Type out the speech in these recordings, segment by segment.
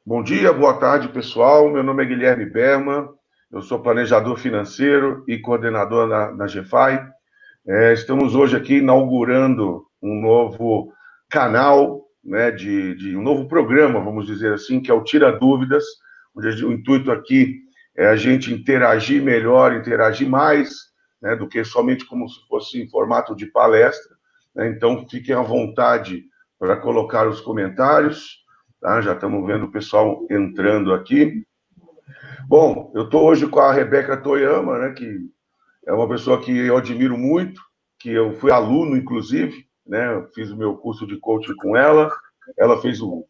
Bom dia, boa tarde, pessoal. Meu nome é Guilherme Berman, eu sou planejador financeiro e coordenador na GFI. Estamos hoje aqui inaugurando um novo canal, né, de um novo programa, vamos dizer assim, que é o Tira Dúvidas, onde o intuito aqui é a gente interagir melhor, interagir mais, né, do que somente como se fosse em formato de palestra, né? Então, fiquem à vontade para colocar os comentários. Tá? Já estamos vendo o pessoal entrando aqui. Bom, eu estou hoje com a Rebeca Toyama, né, que é uma pessoa que eu admiro muito, que eu fui aluno, inclusive, né, eu fiz o meu curso de coaching com ela, ela fez o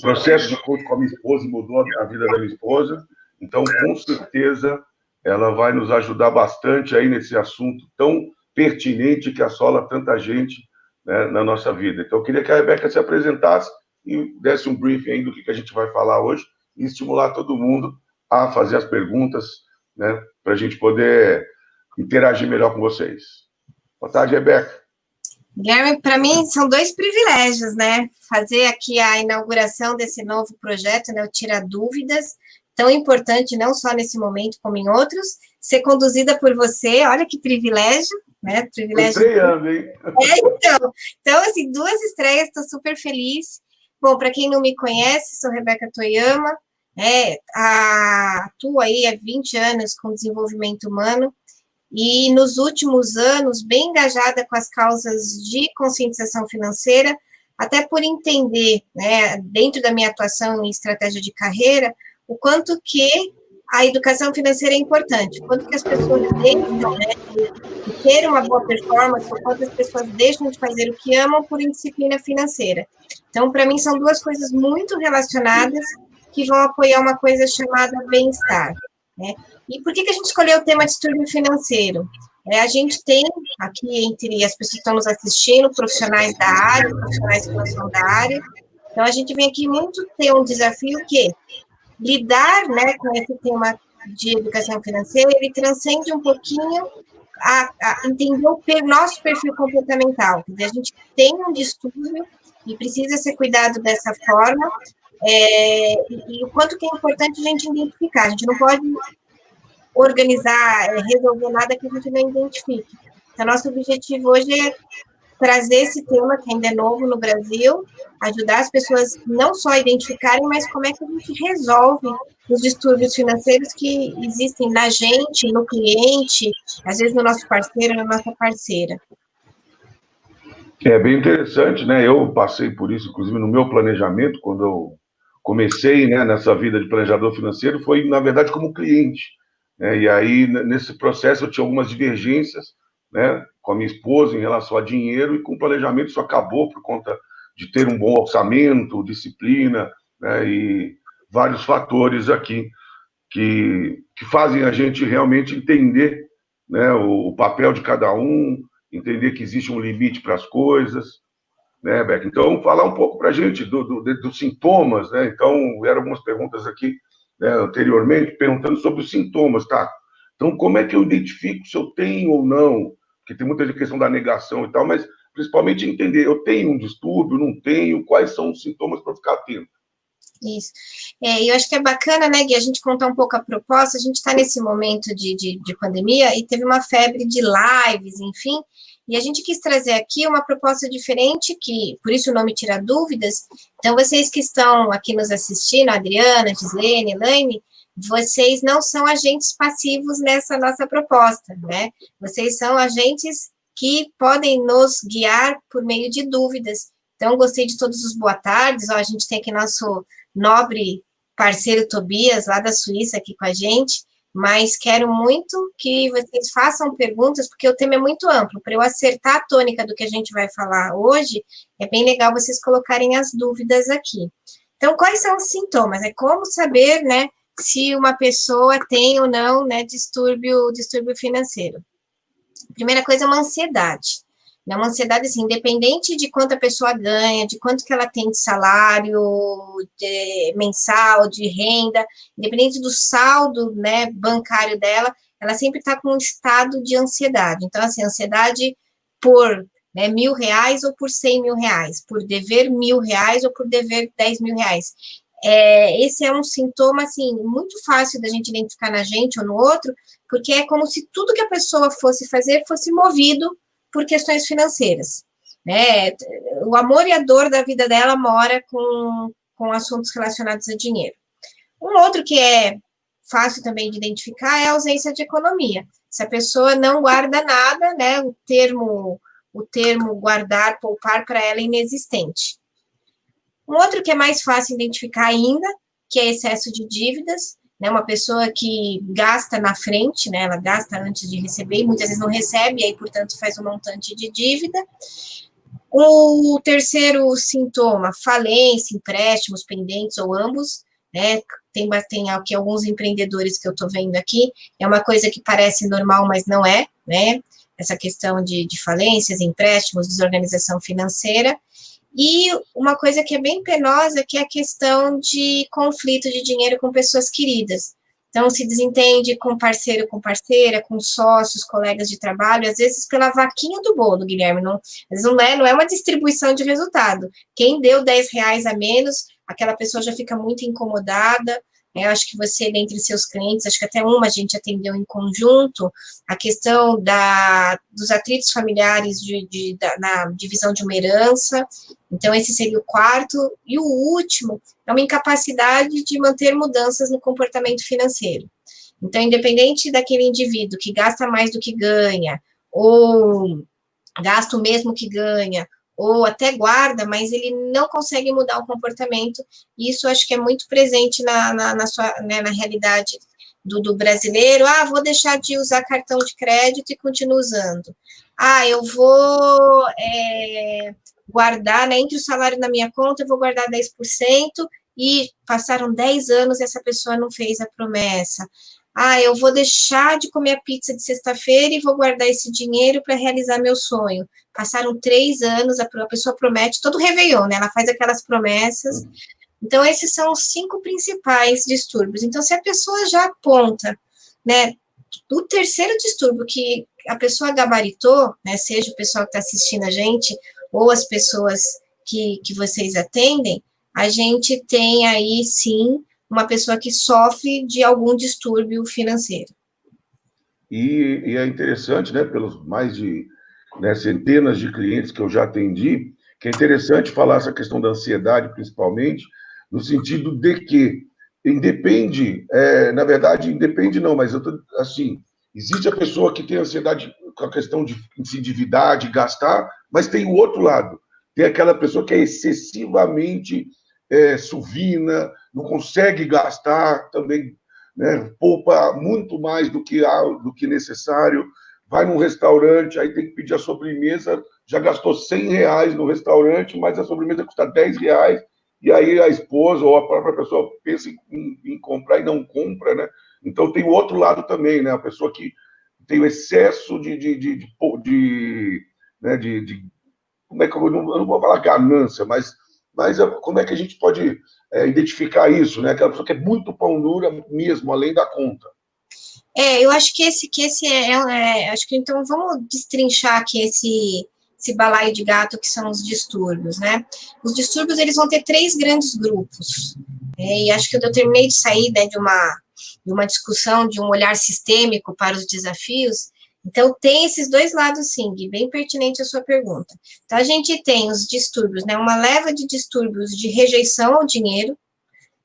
processo de coaching com a minha esposa e mudou a vida da minha esposa, então, com certeza, ela vai nos ajudar bastante aí nesse assunto tão pertinente que assola tanta gente, né, na nossa vida. Então, eu queria que a Rebeca se apresentasse e desse um briefing aí do que a gente vai falar hoje e estimular todo mundo a fazer as perguntas, né, para a gente poder interagir melhor com vocês. Boa tarde, Rebeca. Guilherme, para mim são dois privilégios, né? Fazer aqui a inauguração desse novo projeto, né? O Tira Dúvidas, tão importante não só nesse momento como em outros, ser conduzida por você, olha que privilégio, né? Privilégio. Estreando, hein? Então, assim, duas estreias, estou super feliz. Bom, para quem não me conhece, sou Rebeca Toyama, atuo aí há 20 anos com desenvolvimento humano, e nos últimos anos, bem engajada com as causas de conscientização financeira, até por entender, né, dentro da minha atuação em estratégia de carreira, o quanto que a educação financeira é importante, o quanto que as pessoas deixam, né, de ter uma boa performance, o quanto as pessoas deixam de fazer o que amam por indisciplina financeira. Então, para mim, são duas coisas muito relacionadas que vão apoiar uma coisa chamada bem-estar, né? E por que a gente escolheu o tema distúrbio financeiro? A gente tem aqui, entre as pessoas que estão nos assistindo, profissionais da área, profissionais que não são da área. Então, a gente vem aqui muito ter um desafio que lidar, né, com esse tema de educação financeira, ele transcende um pouquinho a entender o nosso perfil comportamental. Quer dizer, a gente tem um distúrbio e precisa ser cuidado dessa forma, e o quanto que é importante a gente identificar. A gente não pode organizar, resolver nada que a gente não identifique. Então, nosso objetivo hoje é trazer esse tema, que ainda é novo no Brasil, ajudar as pessoas não só a identificarem, mas como é que a gente resolve os distúrbios financeiros que existem na gente, no cliente, às vezes no nosso parceiro, na nossa parceira. É bem interessante, né? Eu passei por isso, inclusive, no meu planejamento, quando eu comecei, né, nessa vida de planejador financeiro, foi, na verdade, como cliente, né? E aí, nesse processo, eu tinha algumas divergências, né, com a minha esposa em relação a dinheiro, e com o planejamento isso acabou por conta de ter um bom orçamento, disciplina, né, e vários fatores aqui que fazem a gente realmente entender, né, o papel de cada um, entender que existe um limite para as coisas, né, Beck? Então, falar um pouco para a gente dos sintomas, né? Então, eram algumas perguntas aqui, né, anteriormente, perguntando sobre os sintomas, tá? Então, como é que eu identifico se eu tenho ou não? Porque tem muita questão da negação e tal, mas principalmente entender, eu tenho um distúrbio, não tenho, quais são os sintomas para ficar atento? Isso. Eu acho que é bacana, né, Gui, a gente contar um pouco a proposta. A gente está nesse momento de pandemia e teve uma febre de lives, enfim, e a gente quis trazer aqui uma proposta diferente, que por isso o nome Tira Dúvidas. Então, vocês que estão aqui nos assistindo, Adriana, Gislene, Elaine, vocês não são agentes passivos nessa nossa proposta, né? Vocês são agentes que podem nos guiar por meio de dúvidas. Então, gostei de todos os boa tardes. Ó, a gente tem aqui nosso nobre parceiro Tobias, lá da Suíça, aqui com a gente, mas quero muito que vocês façam perguntas, porque o tema é muito amplo. Para eu acertar a tônica do que a gente vai falar hoje, é bem legal vocês colocarem as dúvidas aqui. Então, quais são os sintomas? É como saber, né, se uma pessoa tem ou não, né, distúrbio financeiro. A primeira coisa é uma ansiedade. É uma ansiedade, assim, independente de quanto a pessoa ganha, de quanto que ela tem de salário mensal, de renda, independente do saldo, né, bancário dela, ela sempre está com um estado de ansiedade. Então, assim, ansiedade por, né, R$1.000 ou por R$100.000, por dever R$1.000 ou por dever R$10.000. esse é um sintoma, assim, muito fácil da gente identificar na gente ou no outro, porque é como se tudo que a pessoa fosse fazer fosse movido por questões financeiras, né? O amor e a dor da vida dela mora com assuntos relacionados a dinheiro. Um outro que é fácil também de identificar é a ausência de economia. Se a pessoa não guarda nada, né, o termo guardar, poupar, para ela é inexistente. Um outro que é mais fácil identificar ainda, que é excesso de dívidas, né, uma pessoa que gasta na frente, né, ela gasta antes de receber, e muitas vezes não recebe, e aí, portanto, faz um montante de dívida. O terceiro sintoma, falência, empréstimos pendentes ou ambos, né, tem aqui alguns empreendedores que eu estou vendo aqui, é uma coisa que parece normal, mas não é, né, essa questão de falências, empréstimos, desorganização financeira. E uma coisa que é bem penosa, que é a questão de conflito de dinheiro com pessoas queridas. Então, se desentende com parceiro, com parceira, com sócios, colegas de trabalho, às vezes pela vaquinha do bolo, Guilherme, não, às vezes não é uma distribuição de resultado. Quem deu R$10 a menos, aquela pessoa já fica muito incomodada. Eu acho que você, dentre seus clientes, acho que até uma a gente atendeu em conjunto, a questão dos atritos familiares na divisão de uma herança. Então, esse seria o quarto. E o último é uma incapacidade de manter mudanças no comportamento financeiro. Então, independente daquele indivíduo que gasta mais do que ganha, ou gasta o mesmo que ganha, ou até guarda, mas ele não consegue mudar o comportamento, e isso acho que é muito presente na realidade do brasileiro. Vou deixar de usar cartão de crédito e continuo usando. Eu vou guardar, né, entre o salário na minha conta, eu vou guardar 10%, e passaram 10 anos e essa pessoa não fez a promessa. Eu vou deixar de comer a pizza de sexta-feira e vou guardar esse dinheiro para realizar meu sonho. Passaram 3 anos, a pessoa promete, todo Réveillon, né? Ela faz aquelas promessas. Então, esses são os 5 principais distúrbios. Então, se a pessoa já aponta, né, o terceiro distúrbio que a pessoa gabaritou, né, seja o pessoal que está assistindo a gente, ou as pessoas que vocês atendem, a gente tem aí, sim, uma pessoa que sofre de algum distúrbio financeiro. E é interessante, né, pelos mais de centenas de clientes que eu já atendi, que é interessante falar essa questão da ansiedade, principalmente, no sentido de que independe, na verdade, independe não, mas eu tô, assim, existe a pessoa que tem ansiedade com a questão de se endividar, de gastar, mas tem o outro lado, tem aquela pessoa que é excessivamente suvina, não consegue gastar, também, né, poupa muito mais do que necessário, vai num restaurante, aí tem que pedir a sobremesa, já gastou R$100 no restaurante, mas a sobremesa custa R$10, e aí a esposa ou a própria pessoa pensa em comprar e não compra, né? Então tem o outro lado também, né? A pessoa que tem o excesso né, como é que eu não vou falar ganância, mas como é que a gente pode identificar isso, né? Aquela pessoa que é muito pão dura mesmo, além da conta. Eu acho que esse acho que então vamos destrinchar aqui esse balaio de gato que são os distúrbios, né? Os distúrbios, eles vão ter 3 grandes grupos, e acho que eu terminei de sair, né, de uma discussão, de um olhar sistêmico para os desafios. Então, tem esses 2 lados, sim, Gui, bem pertinente a sua pergunta. Então, a gente tem os distúrbios, né, uma leva de distúrbios de rejeição ao dinheiro.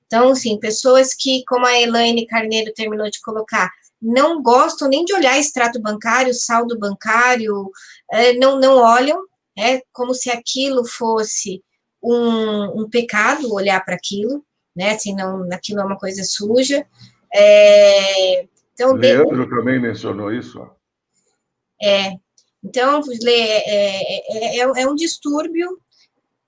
Então, assim, pessoas que, como a Elaine Carneiro terminou de colocar, não gostam nem de olhar extrato bancário, saldo bancário, não olham, como se aquilo fosse um pecado, olhar para aquilo, né, assim, não, aquilo é uma coisa suja. Então, Leandro também mencionou isso. Então, é um distúrbio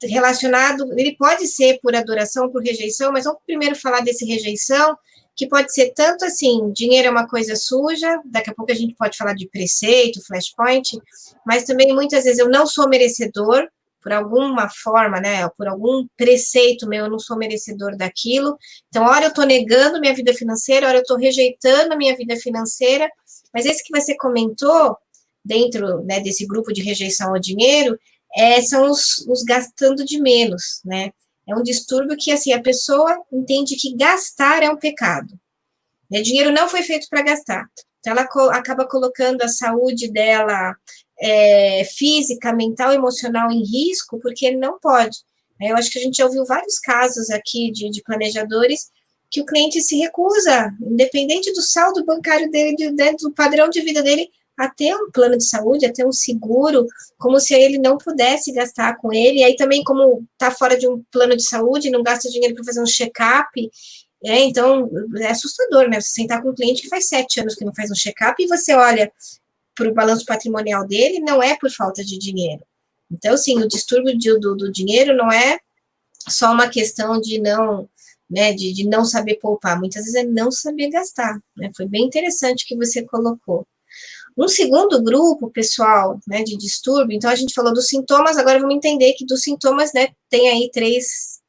relacionado, ele pode ser por adoração, por rejeição, mas vamos primeiro falar desse rejeição, que pode ser tanto assim, dinheiro é uma coisa suja, daqui a pouco a gente pode falar de preceito, flashpoint, mas também muitas vezes eu não sou merecedor, por alguma forma, né, por algum preceito meu, eu não sou merecedor daquilo, então, ora eu estou negando minha vida financeira, ora eu estou rejeitando a minha vida financeira, mas esse que você comentou, dentro, né, desse grupo de rejeição ao dinheiro, são os gastando de menos, né? É um distúrbio que, assim, a pessoa entende que gastar é um pecado. Né? Dinheiro não foi feito para gastar. Então, ela acaba colocando a saúde dela física, mental, emocional em risco, porque ele não pode. Eu acho que a gente já ouviu vários casos aqui de planejadores que o cliente se recusa, independente do saldo bancário dele, do padrão de vida dele, a ter um plano de saúde, a ter um seguro, como se ele não pudesse gastar com ele. E aí também, como está fora de um plano de saúde, não gasta dinheiro para fazer um check-up. Então, é assustador, né? Você sentar com um cliente que faz 7 anos que não faz um check-up e você olha para o balanço patrimonial dele, não é por falta de dinheiro. Então, sim, o distúrbio do dinheiro não é só uma questão de não, né, de não saber poupar, muitas vezes é não saber gastar, né? Foi bem interessante que você colocou. Um segundo grupo, pessoal, né, de distúrbio, então a gente falou dos sintomas, agora vamos entender que dos sintomas, né, tem aí três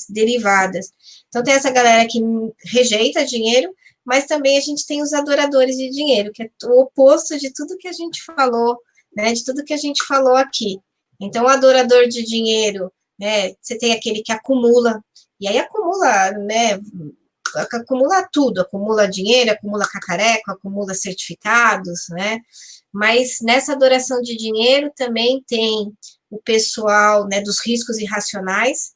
derivadas. Então, tem essa galera que rejeita dinheiro, mas também a gente tem os adoradores de dinheiro, que é o oposto de tudo que a gente falou, né, de tudo que a gente falou aqui. Então, o adorador de dinheiro, né, você tem aquele que acumula, e aí acumula, né, acumula tudo, acumula dinheiro, acumula cacareco, acumula certificados, né, mas nessa adoração de dinheiro também tem o pessoal, né, dos riscos irracionais.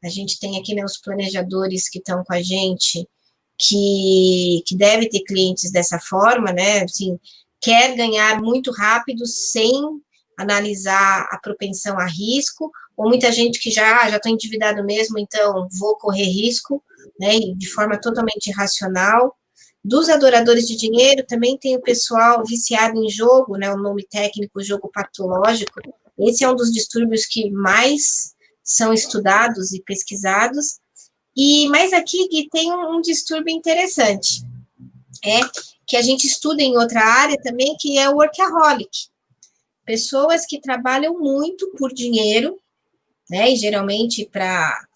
A gente tem aqui, né, os planejadores que estão com a gente, que deve ter clientes dessa forma, né, assim, quer ganhar muito rápido sem analisar a propensão a risco, ou muita gente que já estou endividado mesmo, então vou correr risco, né, de forma totalmente irracional. Dos adoradores de dinheiro, também tem o pessoal viciado em jogo, né, o nome técnico, jogo patológico. Esse é um dos distúrbios que mais são estudados e pesquisados. Mas aqui, Gui, tem um distúrbio interessante, que a gente estuda em outra área também, que é o workaholic. Pessoas que trabalham muito por dinheiro, né, e geralmente para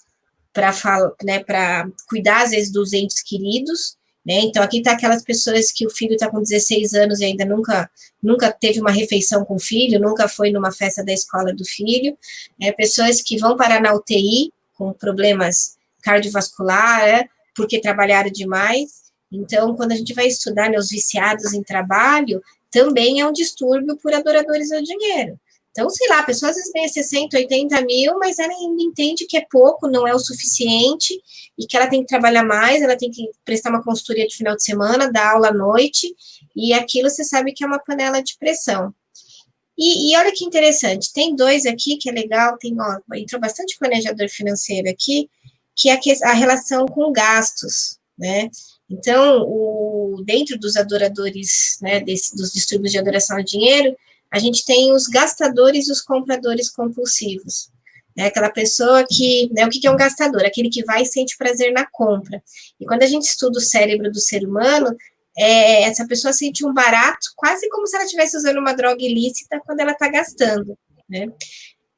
cuidar, às vezes, dos entes queridos, né? Então, aqui está aquelas pessoas que o filho está com 16 anos e ainda nunca teve uma refeição com o filho, nunca foi numa festa da escola do filho, né? Pessoas que vão parar na UTI com problemas cardiovasculares, porque trabalharam demais. Então, quando a gente vai estudar, né, os viciados em trabalho, também é um distúrbio por adoradores do dinheiro. Então, sei lá, a pessoa às vezes ganha 60, 80 mil, mas ela ainda entende que é pouco, não é o suficiente, e que ela tem que trabalhar mais, ela tem que prestar uma consultoria de final de semana, dar aula à noite, e aquilo você sabe que é uma panela de pressão. E olha que interessante, tem dois aqui que é legal, entrou bastante planejador financeiro aqui, que é a relação com gastos, né? Então, dentro dos adoradores, né, dos distúrbios de adoração ao dinheiro, a gente tem os gastadores e os compradores compulsivos. Né? Aquela pessoa que, né, o que é um gastador? Aquele que vai e sente prazer na compra. E quando a gente estuda o cérebro do ser humano, essa pessoa sente um barato, quase como se ela estivesse usando uma droga ilícita quando ela está gastando. Né?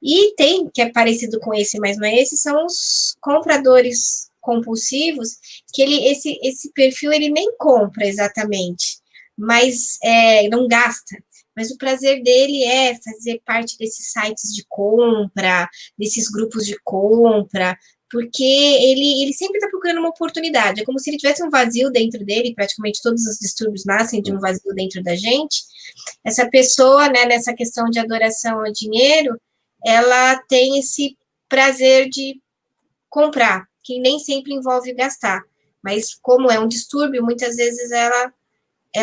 E tem, que é parecido com esse, mas não é esse, são os compradores compulsivos, que esse perfil ele nem compra exatamente, mas não gasta. Mas o prazer dele é fazer parte desses sites de compra, desses grupos de compra, porque ele sempre está procurando uma oportunidade. É como se ele tivesse um vazio dentro dele, praticamente todos os distúrbios nascem de um vazio dentro da gente. Essa pessoa, né, nessa questão de adoração ao dinheiro, ela tem esse prazer de comprar, que nem sempre envolve gastar. Mas como é um distúrbio, muitas vezes ela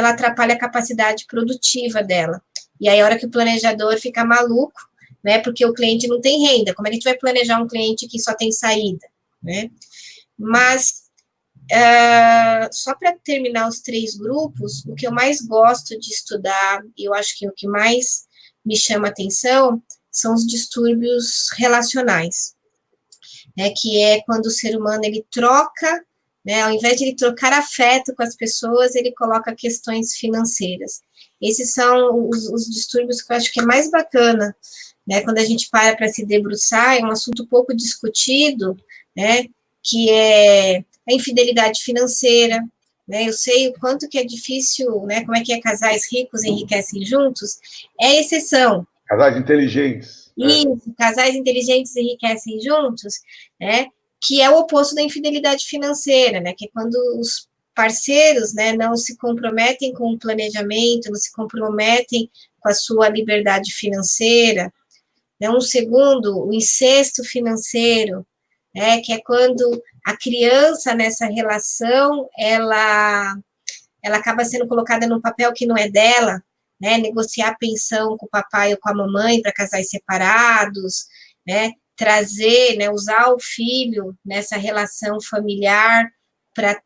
atrapalha a capacidade produtiva dela. E aí, a hora que o planejador fica maluco, né, porque o cliente não tem renda, como é que a gente vai planejar um cliente que só tem saída, né? Mas, só para terminar os 3 grupos, o que eu mais gosto de estudar, e eu acho que o que mais me chama atenção, são os distúrbios relacionais, né, que é quando o ser humano, ele troca, né, ao invés de ele trocar afeto com as pessoas, ele coloca questões financeiras. Esses são os distúrbios que eu acho que é mais bacana, né, quando a gente para se debruçar, é um assunto pouco discutido, né, que é a infidelidade financeira, né, eu sei o quanto que é difícil, né, como é que casais ricos enriquecem juntos, é exceção, Casais inteligentes. Isso, casais inteligentes enriquecem juntos, né? Que é o oposto da infidelidade financeira, né? Que é quando os parceiros, né, não se comprometem com o planejamento, não se comprometem com a sua liberdade financeira. Né? Um segundo, o incesto financeiro, né? Que é quando a criança nessa relação, ela acaba sendo colocada num papel que não é dela, né? Negociar pensão com o papai ou com a mamãe para casais separados, né? Trazer, né? Usar o filho nessa relação familiar para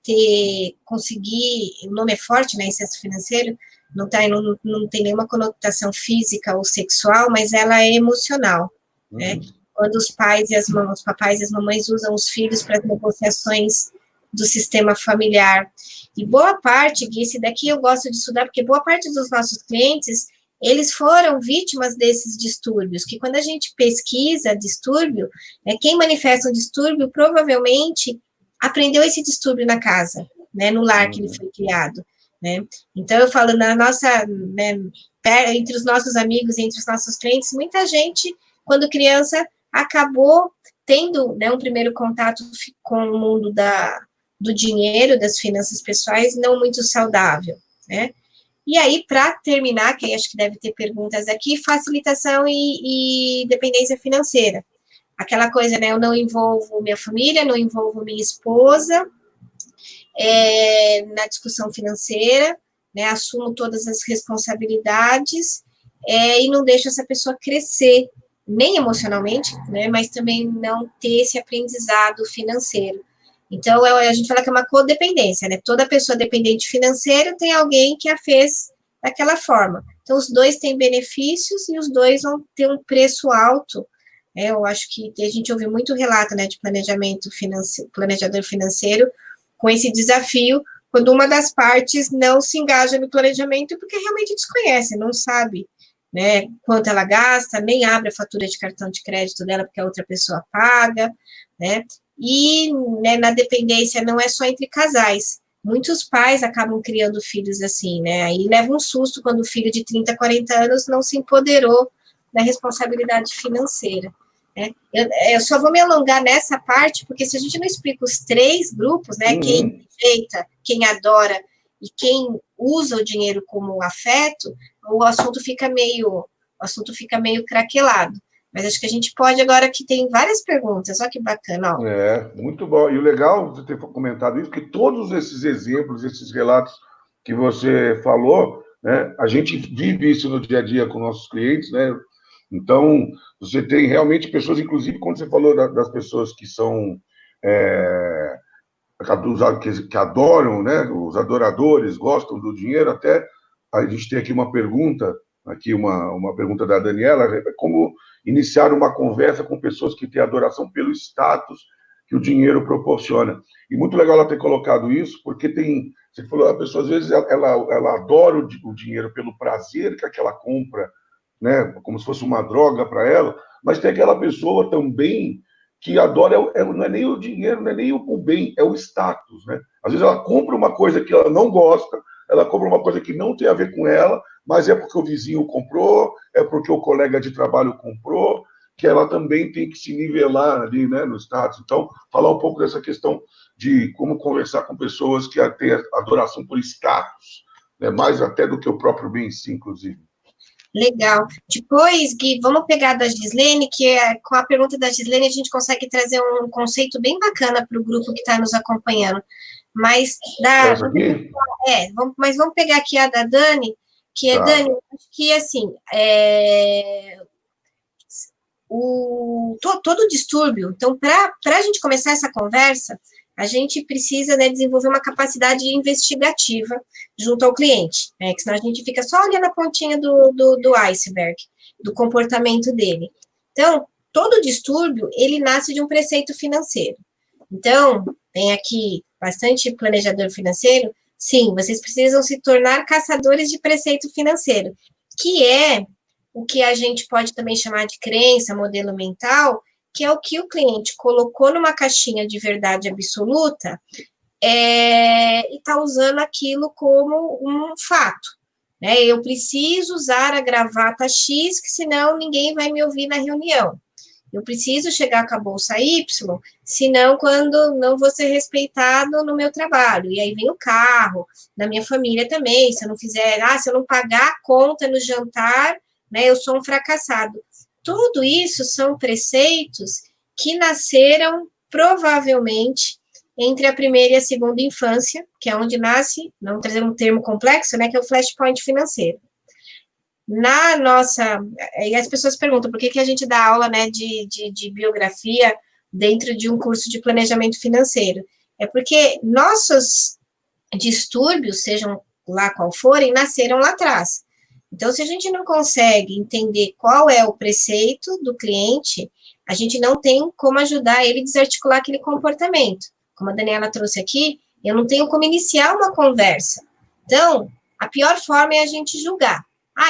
conseguir, o nome é forte, né? Incesto financeiro, não tem nenhuma conotação física ou sexual, mas ela é emocional, né? Quando os pais e os papais e as mamães usam os filhos para as negociações do sistema familiar. E boa parte, Gui, esse daqui eu gosto de estudar, porque boa parte dos nossos clientes, eles foram vítimas desses distúrbios, que quando a gente pesquisa distúrbio, né, quem manifesta um distúrbio provavelmente aprendeu esse distúrbio na casa, né, no lar que ele foi criado, né. Então, eu falo, na nossa, né, entre os nossos amigos, entre os nossos clientes, muita gente, quando criança, acabou tendo, né, um primeiro contato com o mundo do dinheiro, das finanças pessoais, não muito saudável, né? E aí, para terminar, que aí acho que deve ter perguntas aqui, facilitação e dependência financeira. Aquela coisa, né, eu não envolvo minha família, não envolvo minha esposa na discussão financeira, né, assumo todas as responsabilidades e não deixo essa pessoa crescer, nem emocionalmente, né, mas também não ter esse aprendizado financeiro. Então, a gente fala que é uma codependência, né? Toda pessoa dependente financeiro tem alguém que a fez daquela forma. Então, os dois têm benefícios e os dois vão ter um preço alto. Eu acho que a gente ouve muito relato, né, de planejador financeiro com esse desafio, quando uma das partes não se engaja no planejamento porque realmente desconhece, não sabe, né, quanto ela gasta, nem abre a fatura de cartão de crédito dela porque a outra pessoa paga, né? E, né, na dependência não é só entre casais. Muitos pais acabam criando filhos assim, né? Aí leva um susto quando o filho de 30, 40 anos não se empoderou da responsabilidade financeira. Né? Eu só vou me alongar nessa parte, porque se a gente não explica os três grupos, né? Quem rejeita, quem adora e quem usa o dinheiro como afeto, o assunto fica meio craquelado. Mas acho que a gente pode agora, que tem várias perguntas, olha que bacana. Ó. Muito bom. E o legal de ter comentado isso, que todos esses exemplos, esses relatos que você falou, né, a gente vive isso no dia a dia com nossos clientes, né? Então, você tem realmente pessoas, inclusive, quando você falou das pessoas que são que adoram, né? Os adoradores gostam do dinheiro, até a gente tem aqui uma pergunta da Daniela, como iniciar uma conversa com pessoas que têm adoração pelo status que o dinheiro proporciona. E muito legal ela ter colocado isso, porque você falou, a pessoa às vezes ela adora o dinheiro pelo prazer que aquela compra, né, como se fosse uma droga para ela, mas tem aquela pessoa também que adora, não é nem o dinheiro, não é nem o bem, é o status, né? Às vezes ela compra uma coisa que ela não gosta, ela compra uma coisa que não tem a ver com ela, mas é porque o vizinho comprou, é porque o colega de trabalho comprou, que ela também tem que se nivelar ali, né, no status. Então, falar um pouco dessa questão de como conversar com pessoas que têm adoração por status, né, mais até do que o próprio bem em si, inclusive. Legal. Depois, Gui, vamos pegar da Gislene, que com a pergunta da Gislene a gente consegue trazer um conceito bem bacana para o grupo que está nos acompanhando. Mas vamos pegar aqui a da Dani, que é Dani, que assim, todo distúrbio. Então, para a gente começar essa conversa, a gente precisa, né, desenvolver uma capacidade investigativa junto ao cliente, né, que senão a gente fica só olhando a pontinha do iceberg, do comportamento dele. Então, todo distúrbio, ele nasce de um preceito financeiro. Então, tem aqui bastante planejador financeiro, sim, vocês precisam se tornar caçadores de preceito financeiro, que é o que a gente pode também chamar de crença, modelo mental, que é o que o cliente colocou numa caixinha de verdade absoluta e está usando aquilo como um fato. né? Eu preciso usar a gravata X, que senão ninguém vai me ouvir na reunião. Eu preciso chegar com a bolsa Y, senão quando não vou ser respeitado no meu trabalho. E aí vem o carro, na minha família também, se eu não fizer, se eu não pagar a conta no jantar, né, eu sou um fracassado. Tudo isso são preceitos que nasceram, provavelmente, entre a primeira e a segunda infância, que é onde nasce, não trazer um termo complexo, né, que é o flashpoint financeiro. Na nossa, e as pessoas perguntam por que a gente dá aula, né, de biografia dentro de um curso de planejamento financeiro. É porque nossos distúrbios, sejam lá qual forem, nasceram lá atrás. Então, se a gente não consegue entender qual é o preceito do cliente, a gente não tem como ajudar ele a desarticular aquele comportamento. Como a Daniela trouxe aqui, eu não tenho como iniciar uma conversa. Então, a pior forma é a gente julgar.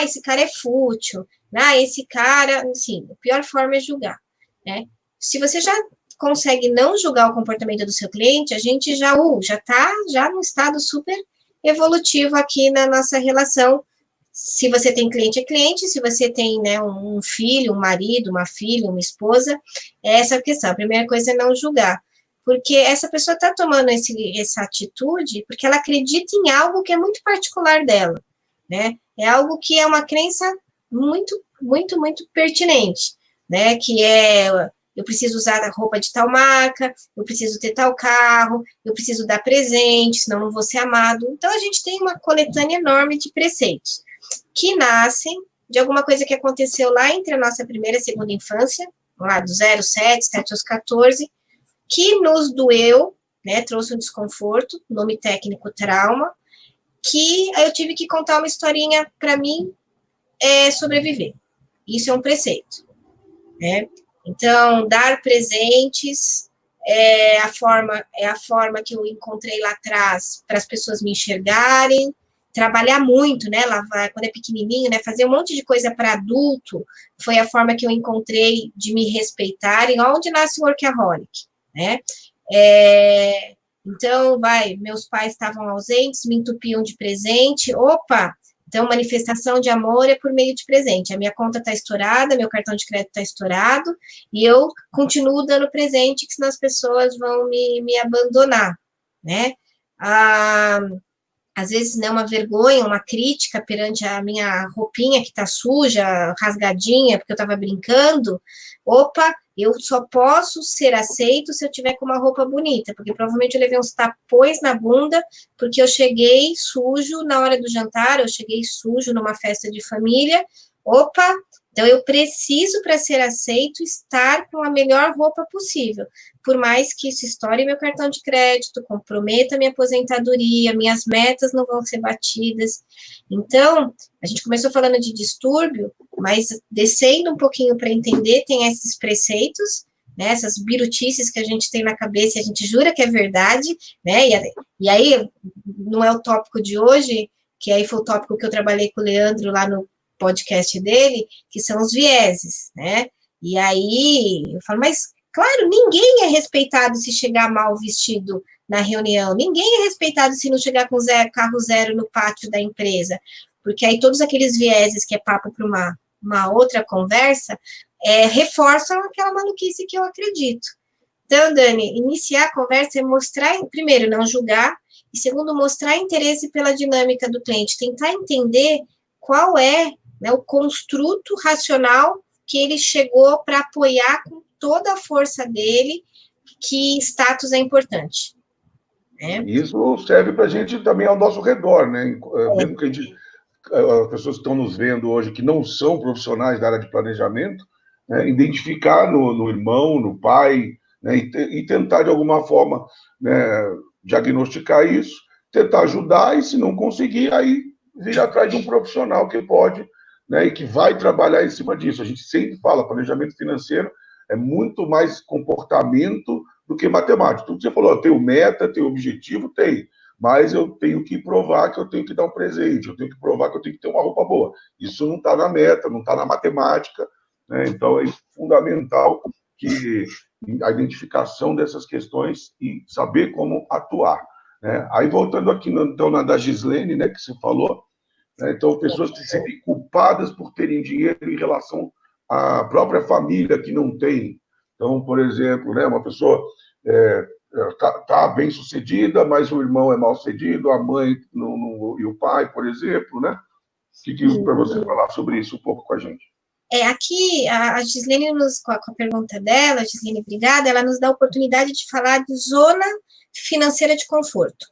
Esse cara é fútil. Esse cara... Sim, a pior forma é julgar, né? Se você já consegue não julgar o comportamento do seu cliente, a gente já está já num estado super evolutivo aqui na nossa relação. Se você tem cliente, é cliente. Se você tem, né, um filho, um marido, uma filha, uma esposa, é essa a questão. A primeira coisa é não julgar. Porque essa pessoa está tomando essa atitude porque ela acredita em algo que é muito particular dela, né? É algo que é uma crença muito, muito, muito pertinente, né? Que é, eu preciso usar a roupa de tal marca, eu preciso ter tal carro, eu preciso dar presente, senão não vou ser amado. Então, a gente tem uma coletânea enorme de preceitos que nascem de alguma coisa que aconteceu lá entre a nossa primeira e segunda infância, lá do 0, 7 aos 14, que nos doeu, né, trouxe um desconforto, nome técnico trauma, que eu tive que contar uma historinha para mim sobreviver. Isso é um preceito, né? Então, dar presentes é a forma que eu encontrei lá atrás para as pessoas me enxergarem, trabalhar muito, né? Lavar, quando é pequenininho, né? Fazer um monte de coisa para adulto foi a forma que eu encontrei de me respeitarem, onde nasce o workaholic, né? Então, meus pais estavam ausentes, me entupiam de presente, então manifestação de amor é por meio de presente, a minha conta está estourada, meu cartão de crédito está estourado, e eu continuo dando presente, que senão as pessoas vão me abandonar, né? Às vezes, né, uma vergonha, uma crítica perante a minha roupinha que está suja, rasgadinha, porque eu estava brincando, eu só posso ser aceito se eu tiver com uma roupa bonita, porque provavelmente eu levei uns tapões na bunda, porque eu cheguei sujo na hora do jantar, eu cheguei sujo numa festa de família, então eu preciso, para ser aceito, estar com a melhor roupa possível, por mais que isso estoure meu cartão de crédito, comprometa minha aposentadoria, minhas metas não vão ser batidas. Então, a gente começou falando de distúrbio, mas descendo um pouquinho para entender, tem esses preceitos, né, essas birutices que a gente tem na cabeça e a gente jura que é verdade, né, e aí não é o tópico de hoje, que aí foi o tópico que eu trabalhei com o Leandro lá no podcast dele, que são os vieses, né, e aí eu falo, mas claro, ninguém é respeitado se chegar mal vestido na reunião, ninguém é respeitado se não chegar com carro zero no pátio da empresa, porque aí todos aqueles vieses que é papo para uma outra conversa, reforçam aquela maluquice que eu acredito. Então, Dani, iniciar a conversa é mostrar, primeiro, não julgar, e segundo, mostrar interesse pela dinâmica do cliente, tentar entender qual é, né, o construto racional que ele chegou para apoiar com toda a força dele, que status é importante. Né? Isso serve para a gente também ao nosso redor, né? Mesmo que as pessoas que estão nos vendo hoje que não são profissionais da área de planejamento, né, identificar no irmão, no pai, né, e tentar de alguma forma, né, diagnosticar isso, tentar ajudar, e se não conseguir, aí vir atrás de um profissional que pode, né, e que vai trabalhar em cima disso. A gente sempre fala, planejamento financeiro é muito mais comportamento do que matemática. Tudo que você falou, tem o meta, tem o objetivo, tem, mas eu tenho que provar que eu tenho que dar um presente, eu tenho que provar que eu tenho que ter uma roupa boa. Isso não está na meta, não está na matemática, né? Então é fundamental que a identificação dessas questões e saber como atuar, né? Aí voltando aqui então na da Gislene, né, que você falou, né? Então, pessoas que se sentem culpadas por terem dinheiro em relação à própria família que não tem. Então, por exemplo, né, uma pessoa tá bem sucedida, mas o irmão é mal sucedido, a mãe e o pai, por exemplo, né? O que para você falar sobre isso um pouco com a gente? Aqui, a Gislene, com a pergunta dela, Gislene, obrigada, ela nos dá a oportunidade de falar de zona financeira de conforto.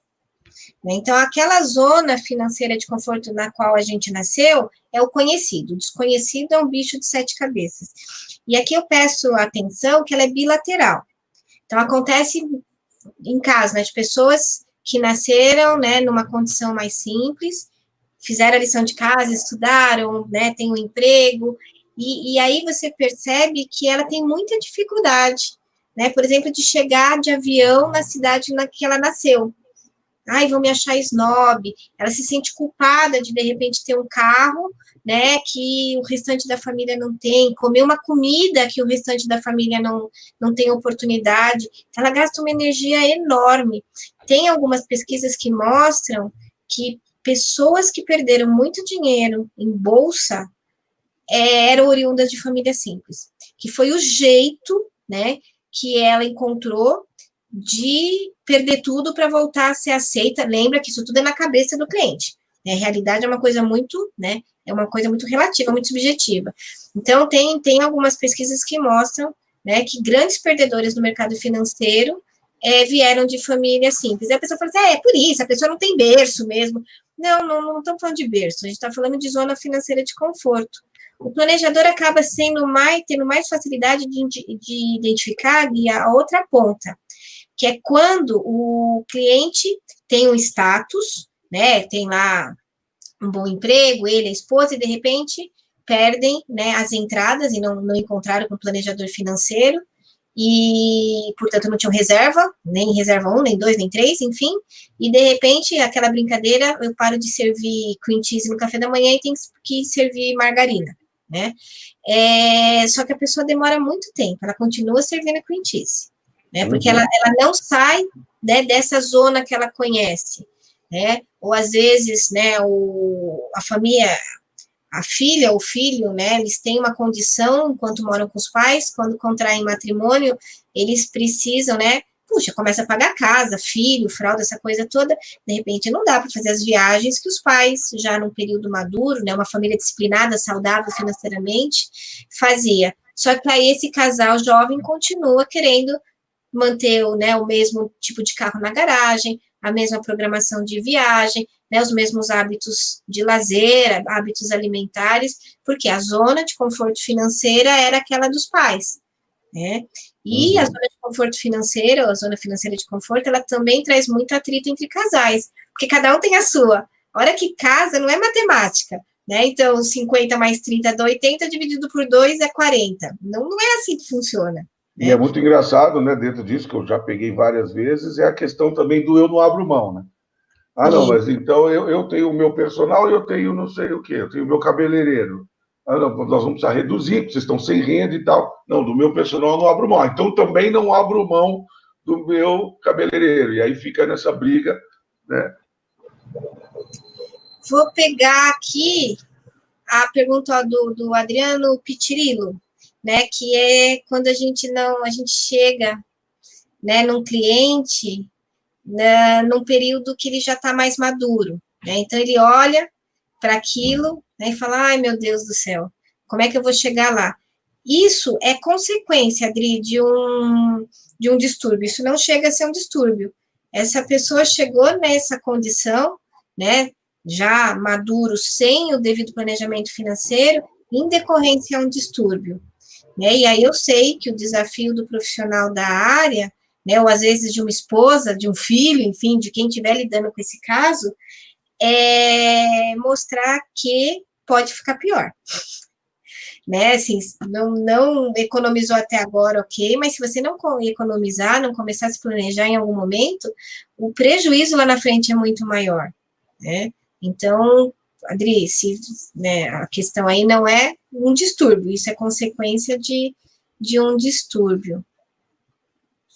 Então, aquela zona financeira de conforto na qual a gente nasceu é o conhecido. O desconhecido é um bicho de 7 cabeças. E aqui eu peço atenção que ela é bilateral. Então, acontece em caso, né, de pessoas que nasceram, né, numa condição mais simples, fizeram a lição de casa, estudaram, né, têm um emprego, e aí você percebe que ela tem muita dificuldade, né, por exemplo, de chegar de avião na cidade na que ela nasceu. Ai, vão me achar snob. Ela se sente culpada de repente, ter um carro, né, que o restante da família não tem, comer uma comida que o restante da família não tem oportunidade. Ela gasta uma energia enorme. Tem algumas pesquisas que mostram que pessoas que perderam muito dinheiro em bolsa eram oriundas de família simples, que foi o jeito, né, que ela encontrou de perder tudo para voltar a ser aceita. Lembra que isso tudo é na cabeça do cliente. Né? A realidade é uma coisa muito, né, é uma coisa muito relativa, muito subjetiva. Então, tem algumas pesquisas que mostram, né, que grandes perdedores no mercado financeiro vieram de família simples. E a pessoa fala assim, é por isso, a pessoa não tem berço mesmo. Não estamos falando de berço, a gente está falando de zona financeira de conforto. O planejador acaba tendo mais facilidade de identificar a outra ponta, que é quando o cliente tem um status, né, tem lá um bom emprego, ele, a esposa, e de repente perdem, né, as entradas e não encontraram com o planejador financeiro, e, portanto, não tinham reserva, nem reserva 1, nem 2, nem 3, enfim, e, de repente, aquela brincadeira, eu paro de servir cream cheese no café da manhã e tenho que servir margarina, né? Só que a pessoa demora muito tempo, ela continua servindo cream cheese, né? Porque ela não sai, né, dessa zona que ela conhece, né? Ou, às vezes, né, a família... A filha ou o filho, né, eles têm uma condição enquanto moram com os pais, quando contraem matrimônio, eles precisam, né, puxa, começa a pagar casa, filho, fralda, essa coisa toda, de repente não dá para fazer as viagens que os pais, já num período maduro, né, uma família disciplinada, saudável financeiramente, fazia. Só que aí esse casal jovem continua querendo manter, né, o mesmo tipo de carro na garagem, a mesma programação de viagem, né, os mesmos hábitos de lazer, hábitos alimentares, porque a zona de conforto financeira era aquela dos pais, né? E a zona de conforto financeiro, a zona financeira de conforto, ela também traz muito atrito entre casais, porque cada um tem a sua. A hora que casa, não é matemática, né? Então, 50 mais 30 dá 80, dividido por 2 é 40. Não é assim que funciona. E é muito engraçado, né, dentro disso, que eu já peguei várias vezes, é a questão também do eu não abro mão, né? Ah, não, mas então eu tenho o meu personal e eu tenho não sei o quê, eu tenho o meu cabeleireiro. Ah, não, nós vamos precisar reduzir, porque vocês estão sem renda e tal. Não, do meu personal eu não abro mão. Então também não abro mão do meu cabeleireiro. E aí fica nessa briga, né? Vou pegar aqui a pergunta do Adriano Pitirilo, né, que é quando a gente chega, né, num cliente, né, num período que ele já está mais maduro, né, então ele olha para aquilo, né, e fala, ai meu Deus do céu, como é que eu vou chegar lá? Isso é consequência, Adri, de um distúrbio, isso não chega a ser um distúrbio, essa pessoa chegou nessa condição, né, já maduro, sem o devido planejamento financeiro, em decorrência a um distúrbio, né, e aí eu sei que o desafio do profissional da área, né, ou às vezes de uma esposa, de um filho, enfim, de quem estiver lidando com esse caso, é mostrar que pode ficar pior. Né, assim, não economizou até agora, ok, mas se você não economizar, não começar a se planejar em algum momento, o prejuízo lá na frente é muito maior, né? Então, Adri, né, a questão aí não é um distúrbio, isso é consequência de um distúrbio,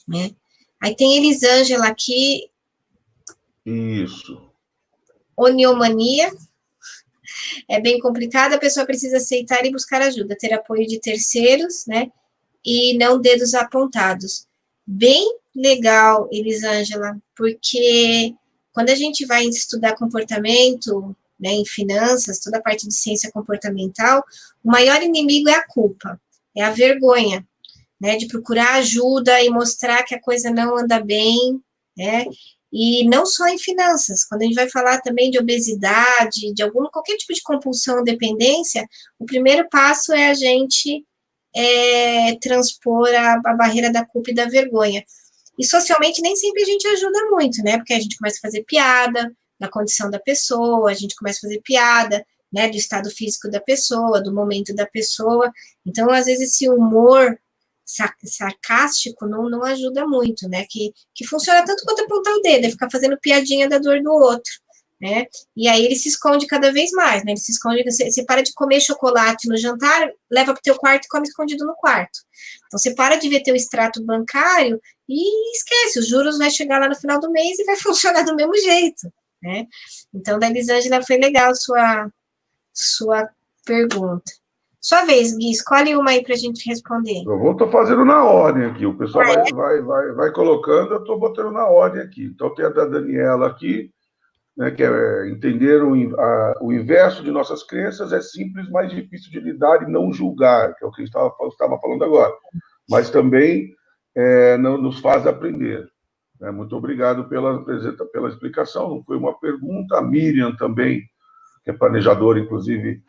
né? Aí tem Elisângela aqui. Isso. Oniomania. é bem complicado, a pessoa precisa aceitar e buscar ajuda, ter apoio de terceiros, né, e não dedos apontados. Bem legal, Elisângela, porque quando a gente vai estudar comportamento, né, em finanças, toda a parte de ciência comportamental, o maior inimigo é a culpa, é a vergonha, né, de procurar ajuda e mostrar que a coisa não anda bem, né, e não só em finanças, quando a gente vai falar também de obesidade, de qualquer tipo de compulsão ou dependência, o primeiro passo é a gente transpor a barreira da culpa e da vergonha. E socialmente nem sempre a gente ajuda muito, né? Porque a gente começa a fazer piada da condição da pessoa, a gente começa a fazer piada, né, do estado físico da pessoa, do momento da pessoa. Então, às vezes, esse humor sarcástico não ajuda muito, né? Que funciona tanto quanto apontar o dedo, é ficar fazendo piadinha da dor do outro, né? E aí ele se esconde cada vez mais, né? Ele se esconde, você para de comer chocolate no jantar, leva para o teu quarto e come escondido no quarto. Então, você para de ver teu extrato bancário e esquece, os juros vai chegar lá no final do mês e vai funcionar do mesmo jeito, né? Então, da Elisângela, foi legal sua pergunta. Sua vez, Gui, escolhe uma aí para a gente responder. Eu estou fazendo na ordem aqui, o pessoal vai colocando, eu estou botando na ordem aqui. Então, tem a da Daniela aqui, né, que é entender o inverso de nossas crenças é simples, mais difícil de lidar e não julgar, que é o que a gente estava falando agora. Mas também não nos faz aprender. Muito obrigado pela explicação, não foi uma pergunta. A Miriam também, que é planejadora, inclusive,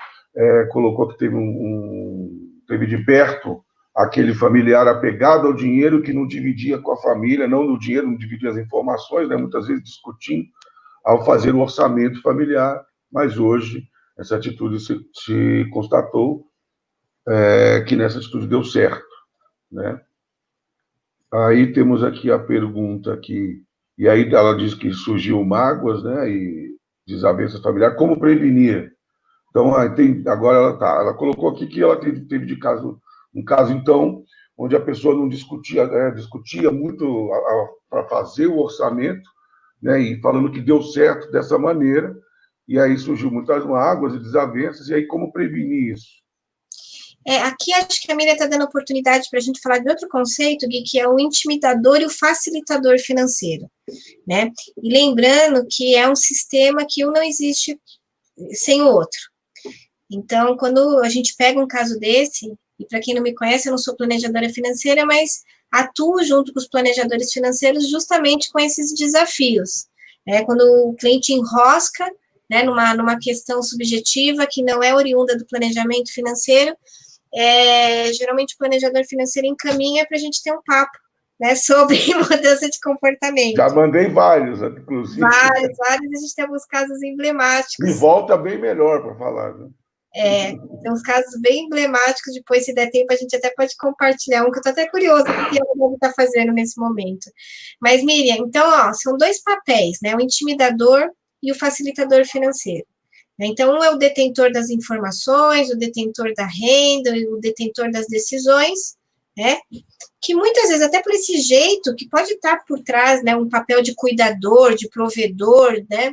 colocou que teve de perto aquele familiar apegado ao dinheiro que não dividia com a família, não no dinheiro, não dividia as informações, né, muitas vezes discutindo ao fazer o orçamento familiar, mas hoje essa atitude se constatou que nessa atitude deu certo, né? Aí temos aqui a pergunta que, e aí ela diz que surgiu mágoas, né, e desavenças familiares, como prevenir? Então, agora ela colocou aqui que ela teve um caso, então, onde a pessoa não discutia muito para fazer o orçamento, né, e falando que deu certo dessa maneira, e aí surgiu muitas mágoas e desavenças, e aí como prevenir isso? Aqui acho que a Miriam está dando oportunidade para a gente falar de outro conceito, Gui, que é o intimidador e o facilitador financeiro, né? E lembrando que é um sistema que um não existe sem o outro. Então, quando a gente pega um caso desse, e para quem não me conhece, eu não sou planejadora financeira, mas atuo junto com os planejadores financeiros justamente com esses desafios, né? Quando o cliente enrosca, né, numa questão subjetiva que não é oriunda do planejamento financeiro, geralmente o planejador financeiro encaminha para a gente ter um papo, né, sobre mudança de comportamento. Já mandei vários, inclusive. Vários, a gente tem alguns casos emblemáticos. E volta bem melhor para falar, né? Tem uns casos bem emblemáticos, depois, se der tempo, a gente até pode compartilhar um, que eu estou até curiosa do que ela deve estar fazendo nesse momento. Mas, Miriam, então, são dois papéis, né, o intimidador e o facilitador financeiro. Então, um é o detentor das informações, o detentor da renda, o detentor das decisões, né, que muitas vezes, até por esse jeito, que pode estar por trás, né, um papel de cuidador, de provedor, né,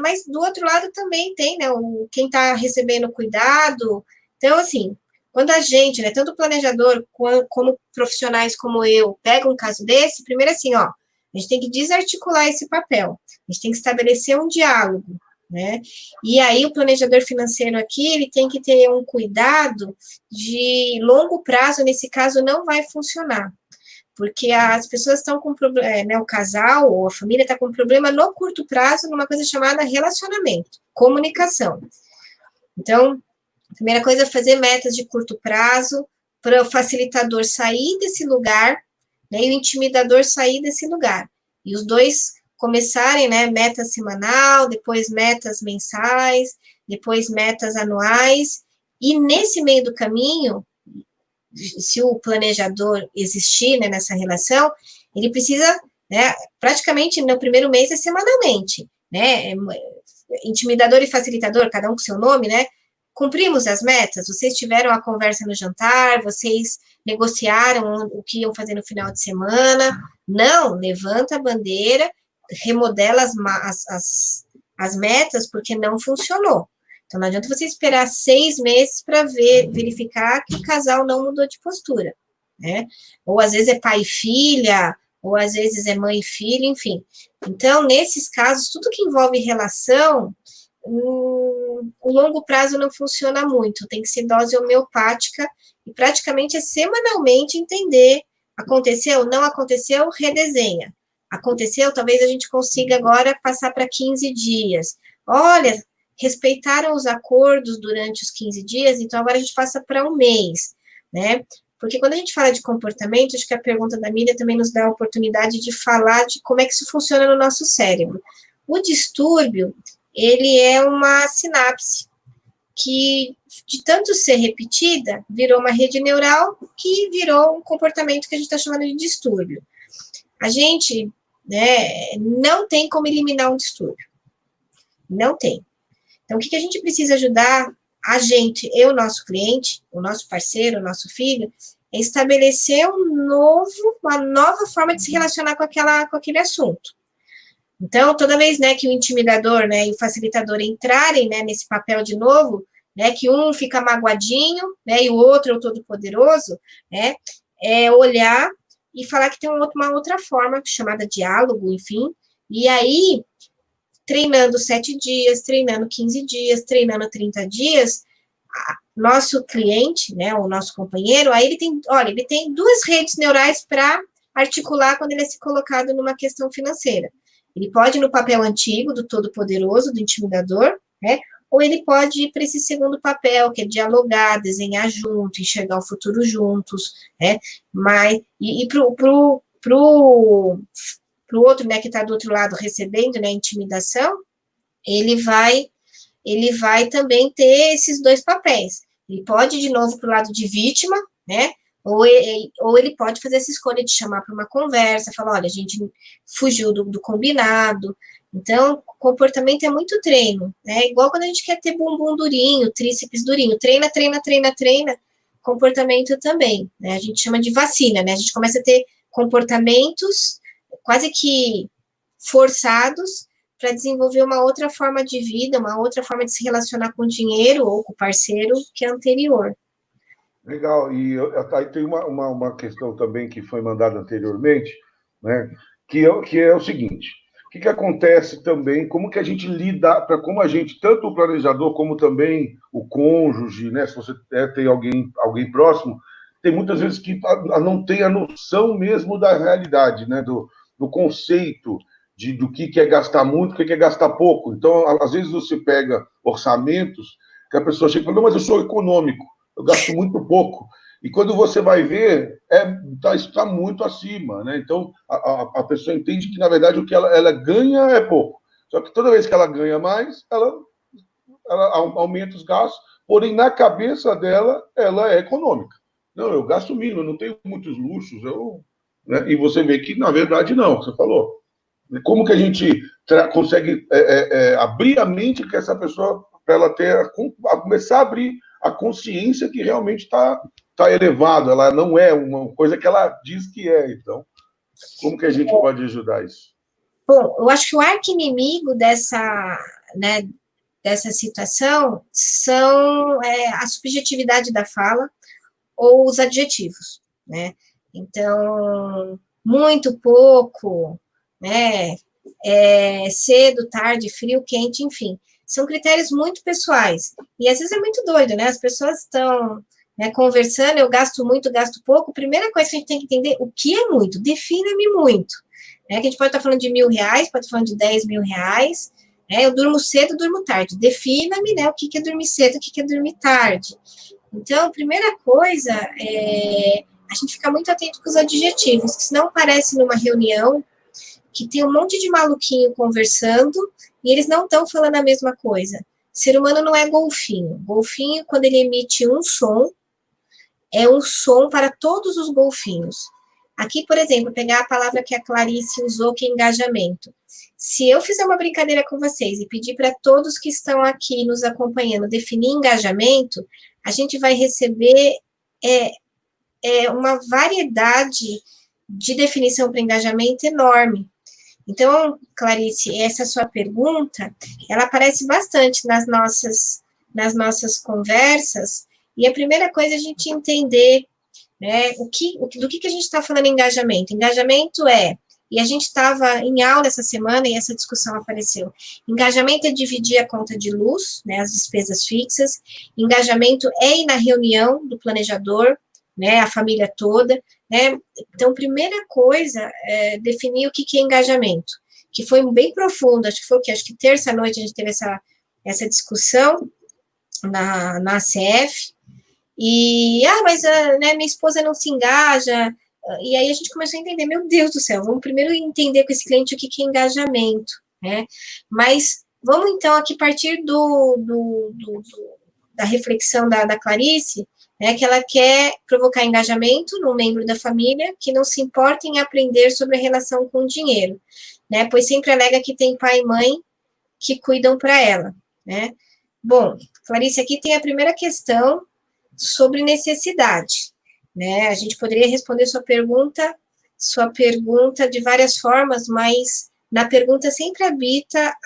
mas do outro lado também tem, né, quem está recebendo cuidado. Então, assim, quando a gente, né, tanto o planejador como profissionais como eu, pega um caso desse, primeiro assim, a gente tem que desarticular esse papel, a gente tem que estabelecer um diálogo, né, e aí o planejador financeiro aqui, ele tem que ter um cuidado de longo prazo, nesse caso não vai funcionar, porque as pessoas estão com problema, né, o casal ou a família está com problema no curto prazo, numa coisa chamada relacionamento, comunicação. Então, a primeira coisa é fazer metas de curto prazo, para o facilitador sair desse lugar, né, e o intimidador sair desse lugar. E os dois começarem, né, meta semanal, depois metas mensais, depois metas anuais, e nesse meio do caminho, se o planejador existir, né, nessa relação, ele precisa, né, praticamente no primeiro mês é semanalmente, né, intimidador e facilitador, cada um com seu nome, né, cumprimos as metas, vocês tiveram a conversa no jantar, vocês negociaram o que iam fazer no final de semana, não, levanta a bandeira, remodela as metas porque não funcionou. Então, não adianta você esperar 6 meses para verificar que o casal não mudou de postura, né? Ou às vezes é pai e filha, ou às vezes é mãe e filho, enfim. Então, nesses casos, tudo que envolve relação, o longo prazo não funciona muito, tem que ser dose homeopática, e praticamente é semanalmente entender, aconteceu, não aconteceu, redesenha. Aconteceu, talvez a gente consiga agora passar para 15 dias. Olha, respeitaram os acordos durante os 15 dias, então agora a gente passa para um mês, né? Porque quando a gente fala de comportamento, acho que a pergunta da Miriam também nos dá a oportunidade de falar de como é que isso funciona no nosso cérebro. O distúrbio, ele é uma sinapse que, de tanto ser repetida, virou uma rede neural que virou um comportamento que a gente está chamando de distúrbio. A gente, né, não tem como eliminar um distúrbio. Não tem. Então, o que a gente precisa ajudar a gente, eu, nosso cliente, o nosso parceiro, o nosso filho, é estabelecer uma nova forma de se relacionar com aquele assunto. Então, toda vez, né, que o intimidador, né, e o facilitador entrarem, né, nesse papel de novo, né, que um fica magoadinho, né, e o outro é o todo-poderoso, né, é olhar e falar que tem uma outra forma, chamada diálogo, enfim, e aí, treinando 7 dias, treinando 15 dias, treinando 30 dias, nosso cliente, né, o nosso companheiro, aí ele tem 2 redes neurais para articular quando ele é se colocado numa questão financeira. Ele pode ir no papel antigo, do todo-poderoso, do intimidador, né, ou ele pode ir para esse segundo papel, que é dialogar, desenhar junto, enxergar o futuro juntos, né, mas, e pro outro, né, que está do outro lado recebendo, né, intimidação, ele vai também ter esses 2 papéis. Ele pode ir de novo para o lado de vítima, né? Ou ele pode fazer essa escolha de chamar para uma conversa, falar, olha, a gente fugiu do combinado. Então, comportamento é muito treino, né? Igual quando a gente quer ter bumbum durinho, tríceps durinho. Treina, treina, treina, treina. Comportamento também, né? A gente chama de vacina, né? A gente começa a ter comportamentos quase que forçados para desenvolver uma outra forma de vida, uma outra forma de se relacionar com o dinheiro ou com o parceiro que é anterior. Legal, e aí tem uma questão também que foi mandada anteriormente, né, que é o seguinte, o que acontece também, como que a gente lida, como a gente, tanto o planejador como também o cônjuge, né, se você tem alguém próximo, tem muitas vezes que não tem a noção mesmo da realidade, né, do conceito do que é gastar muito, o que é gastar pouco. Então, às vezes você pega orçamentos que a pessoa chega e fala, não, mas eu sou econômico, eu gasto muito pouco. E quando você vai ver, está muito acima, né? Então, a pessoa entende que, na verdade, o que ela ganha é pouco. Só que toda vez que ela ganha mais, ela aumenta os gastos, porém, na cabeça dela, ela é econômica. Não, eu gasto mínimo, eu não tenho muitos luxos, né? E você vê que, na verdade, não, você falou. Como que a gente consegue abrir a mente que essa pessoa, para ela começar a abrir a consciência que realmente está elevado, ela não é uma coisa que ela diz que é. Então, como que a gente pode ajudar isso? Bom, eu acho que o arqui-inimigo dessa situação são a subjetividade da fala ou os adjetivos, né? Então, muito, pouco, né? Cedo, tarde, frio, quente, enfim. São critérios muito pessoais. E às vezes é muito doido, né? As pessoas estão, né, conversando, eu gasto muito, gasto pouco. Primeira coisa que a gente tem que entender, o que é muito? Defina-me muito. Né? Que a gente pode estar falando de R$1.000, pode estar falando de R$10.000. Né? Eu durmo cedo, durmo tarde. Defina-me, né, o que é dormir cedo, o que é dormir tarde. Então, a primeira coisa é a gente ficar muito atento com os adjetivos, que senão parece numa reunião que tem um monte de maluquinho conversando e eles não estão falando a mesma coisa. Ser humano não é golfinho. Golfinho, quando ele emite um som, é um som para todos os golfinhos. Aqui, por exemplo, pegar a palavra que a Clarice usou, que é engajamento. Se eu fizer uma brincadeira com vocês e pedir para todos que estão aqui nos acompanhando definir engajamento, a gente vai receber uma variedade de definição para engajamento enorme. Então, Clarice, essa sua pergunta, ela aparece bastante nas nossas conversas, e a primeira coisa é a gente entender, né, do que a gente está falando em engajamento. Engajamento e a gente estava em aula essa semana e essa discussão apareceu. Engajamento é dividir a conta de luz, né, as despesas fixas. Engajamento é ir na reunião do planejador, né, a família toda, né. Então, primeira coisa é definir o que é engajamento, que foi bem profundo, acho que terça-noite a gente teve essa discussão na ACF, mas né, minha esposa não se engaja, e aí a gente começou a entender, meu Deus do céu, vamos primeiro entender com esse cliente o que é engajamento, né, mas vamos então aqui partir da reflexão da Clarice, né, que ela quer provocar engajamento no membro da família que não se importa em aprender sobre a relação com o dinheiro, né, pois sempre alega que tem pai e mãe que cuidam para ela, né. Bom, Clarice, aqui tem a primeira questão sobre necessidade, né? A gente poderia responder sua pergunta de várias formas, mas na pergunta sempre habita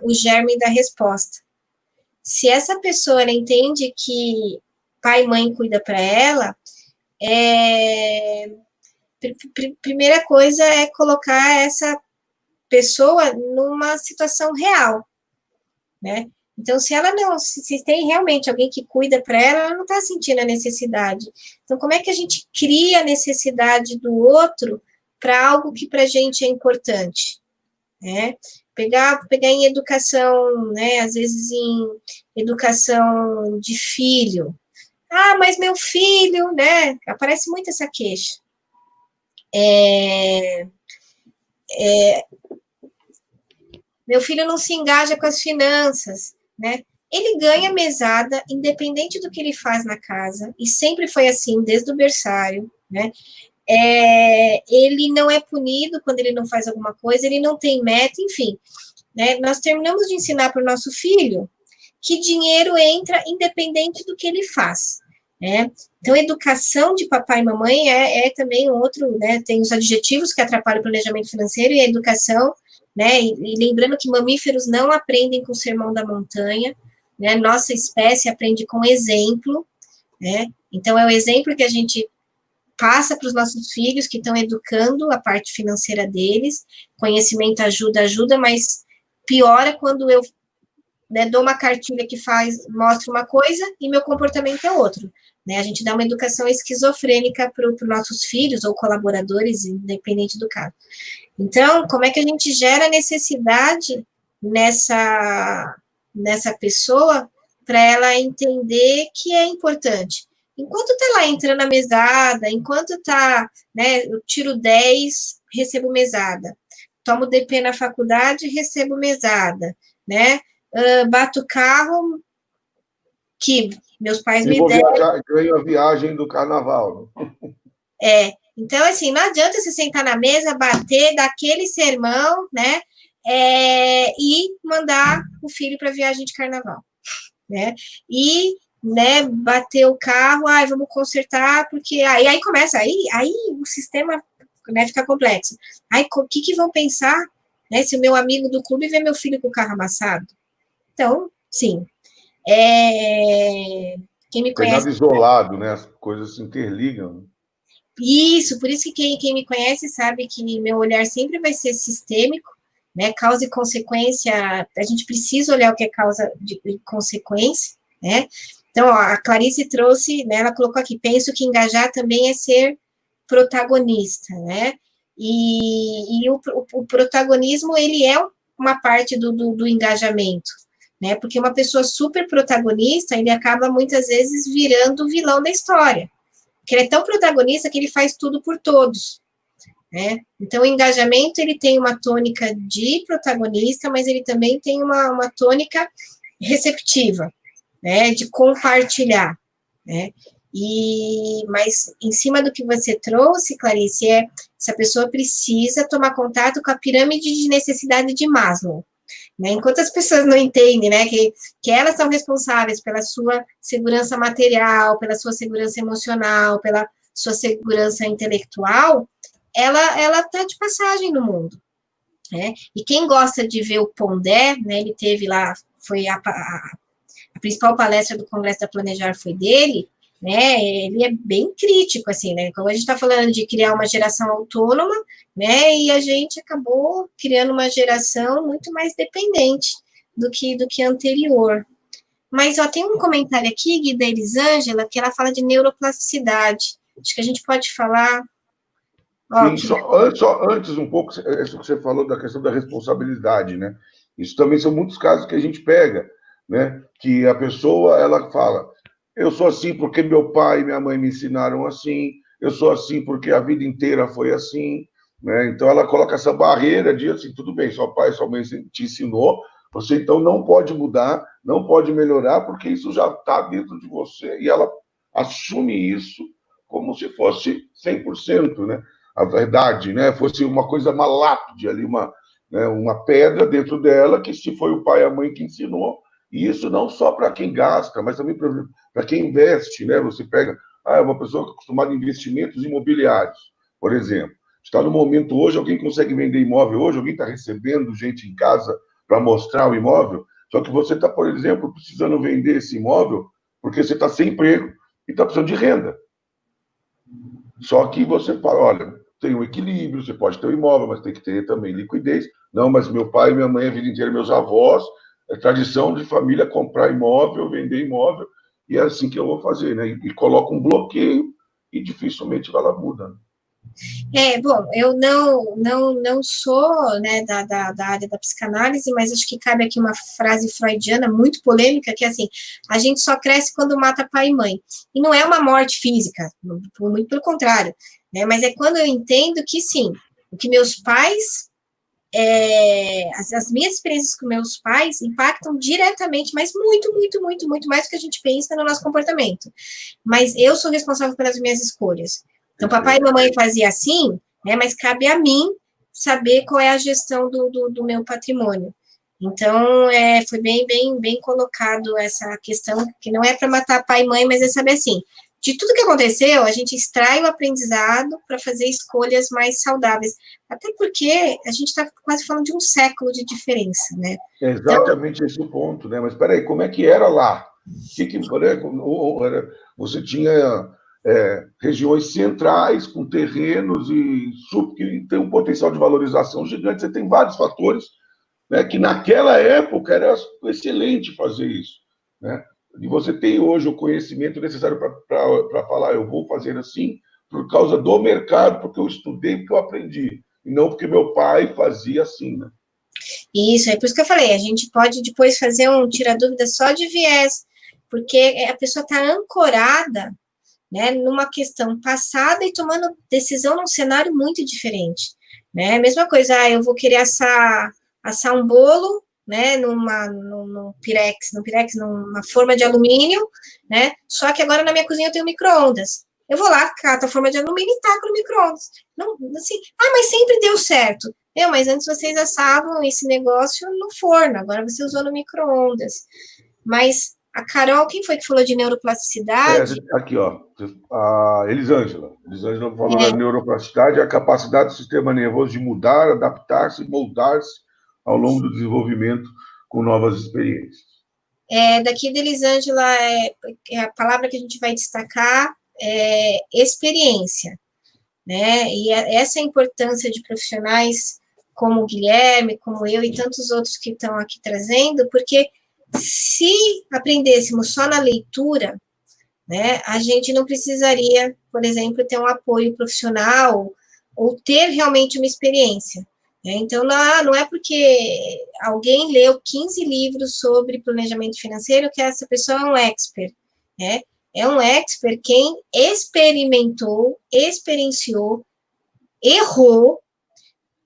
o germe da resposta. Se essa pessoa ela entende que pai e mãe cuida para ela, primeira coisa é colocar essa pessoa numa situação real, né? Então, se tem realmente alguém que cuida para ela não está sentindo a necessidade. Então, como é que a gente cria a necessidade do outro para algo que para a gente é importante? Né? Pegar em educação, né? Às vezes em educação de filho. Ah, mas meu filho, né? Aparece muito essa queixa. Meu filho não se engaja com as finanças, né? Ele ganha mesada, independente do que ele faz na casa, e sempre foi assim, desde o berçário, né? Ele não é punido quando ele não faz alguma coisa, ele não tem meta, enfim, né? Nós terminamos de ensinar para o nosso filho que dinheiro entra independente do que ele faz, né? Então, educação de papai e mamãe é também outro, né? Tem os adjetivos que atrapalham o planejamento financeiro e a educação, né? E lembrando que mamíferos não aprendem com o sermão da montanha, né? Nossa espécie aprende com exemplo, né? Então, é o exemplo que a gente passa para os nossos filhos que estão educando a parte financeira deles. Conhecimento ajuda, mas piora quando eu, né, dou uma cartilha que mostra uma coisa e meu comportamento é outro. Né? A gente dá uma educação esquizofrênica para os nossos filhos ou colaboradores, independente do caso. Então, como é que a gente gera necessidade nessa pessoa para ela entender que é importante? Enquanto está lá entrando na mesada, enquanto está, né, eu tiro 10, recebo mesada. Tomo DP na faculdade, recebo mesada, né? Bato o carro, que meus pais me deram. Ganho a viagem do carnaval. Então, assim, não adianta você sentar na mesa, bater, dar aquele sermão, né? E mandar o filho para a viagem de carnaval, né? E, né, bater o carro, vamos consertar, porque aí começa, aí o sistema, né, fica complexo. Aí, o que vão pensar, né, se o meu amigo do clube vê meu filho com o carro amassado? Então, sim. Quem me conhece... Tem nada isolado, né? As coisas se interligam. Isso, por isso que quem me conhece sabe que meu olhar sempre vai ser sistêmico, né? Causa e consequência, a gente precisa olhar o que é causa e consequência, né? Então, ó, a Clarice trouxe, né? Ela colocou aqui, penso que engajar também é ser protagonista, né? E o protagonismo, ele é uma parte do engajamento, né? Porque uma pessoa super protagonista, ele acaba muitas vezes virando o vilão da história. Porque ele é tão protagonista que ele faz tudo por todos, né? Então, o engajamento, ele tem uma tônica de protagonista, mas ele também tem uma tônica receptiva, né? De compartilhar, né? Mas, em cima do que você trouxe, Clarice, essa pessoa precisa tomar contato com a pirâmide de necessidade de Maslow. Né? Enquanto as pessoas não entendem, né, que elas são responsáveis pela sua segurança material, pela sua segurança emocional, pela sua segurança intelectual, ela está de passagem no mundo, né? E quem gosta de ver o Pondé, né, ele teve lá, foi a principal palestra do Congresso da Planejar foi dele, né, ele é bem crítico, assim, né, como a gente está falando de criar uma geração autônoma, né, e a gente acabou criando uma geração muito mais dependente do que a anterior. Mas, ó, tem um comentário aqui, Gui, da Elisângela, que ela fala de neuroplasticidade. Acho que a gente pode falar... Ó, Sim, só antes um pouco, isso que você falou da questão da responsabilidade, né? Isso também são muitos casos que a gente pega, né? Que a pessoa, ela fala, eu sou assim porque meu pai e minha mãe me ensinaram assim, eu sou assim porque a vida inteira foi assim, né? Então ela coloca essa barreira de assim, tudo bem, seu pai e sua mãe te ensinou, você então não pode mudar, não pode melhorar, porque isso já está dentro de você, e ela assume isso como se fosse 100%, né? A verdade, né? Fosse uma coisa, uma lápide ali, né, uma pedra dentro dela, que se foi o pai e a mãe que ensinou, e isso não só para quem gasta, mas também para quem investe, né? Você pega, uma pessoa acostumada a investimentos imobiliários, por exemplo. Está no momento hoje, alguém consegue vender imóvel hoje, alguém está recebendo gente em casa para mostrar o imóvel, só que você está, por exemplo, precisando vender esse imóvel porque você está sem emprego e está precisando de renda. Só que você fala, olha, tem um equilíbrio, você pode ter um imóvel, mas tem que ter também liquidez. Não, mas meu pai e minha mãe a vida inteira, meus avós, é tradição de família comprar imóvel, vender imóvel, e é assim que eu vou fazer, né? E coloca um bloqueio e dificilmente ela muda. Bom, eu não sou, né, da área da psicanálise, mas acho que cabe aqui uma frase freudiana muito polêmica, que é assim, a gente só cresce quando mata pai e mãe. E não é uma morte física, muito pelo contrário, né, mas é quando eu entendo que sim, o que meus pais, as minhas experiências com meus pais impactam diretamente, mas muito, muito, muito, muito mais do que a gente pensa no nosso comportamento. Mas eu sou responsável pelas minhas escolhas. Então, papai e mamãe fazia assim, né, mas cabe a mim saber qual é a gestão do meu patrimônio. Então, foi bem colocado essa questão, que não é para matar pai e mãe, mas é saber assim, de tudo que aconteceu, a gente extrai o aprendizado para fazer escolhas mais saudáveis. Até porque a gente está quase falando de um século de diferença, né? É exatamente esse o ponto, né? Mas espera aí, como é que era lá? Você tinha regiões centrais com terrenos que tem um potencial de valorização gigante. Você tem vários fatores, né, que naquela época era excelente fazer isso, né? E você tem hoje o conhecimento necessário para falar, eu vou fazer assim por causa do mercado, porque eu estudei, porque eu aprendi, e não porque meu pai fazia assim, né? Isso, é por isso que eu falei, a gente pode depois fazer um tira-dúvida só de viés, porque a pessoa está ancorada, né, numa questão passada e tomando decisão num cenário muito diferente, né, mesma coisa, eu vou querer assar um bolo, né, num pirex, numa forma de alumínio, né, só que agora na minha cozinha eu tenho micro-ondas. Eu vou lá, cato a forma de alumínio e taco no micro-ondas. Não, assim, mas sempre deu certo. Mas antes vocês assavam esse negócio no forno, agora você usou no micro-ondas. Mas a Carol, quem foi que falou de neuroplasticidade? Aqui, ó, a Elisângela. Elisângela falou da neuroplasticidade, a capacidade do sistema nervoso de mudar, adaptar-se, moldar-se ao longo do desenvolvimento com novas experiências. Daqui da Elisângela, a palavra que a gente vai destacar é experiência, né? E essa é a importância de profissionais como o Guilherme, como eu e tantos outros que estão aqui trazendo, porque se aprendêssemos só na leitura, né, a gente não precisaria, por exemplo, ter um apoio profissional ou ter realmente uma experiência. Né? Então, não é porque alguém leu 15 livros sobre planejamento financeiro que essa pessoa é um expert. Né? É um expert quem experimentou, experienciou, errou,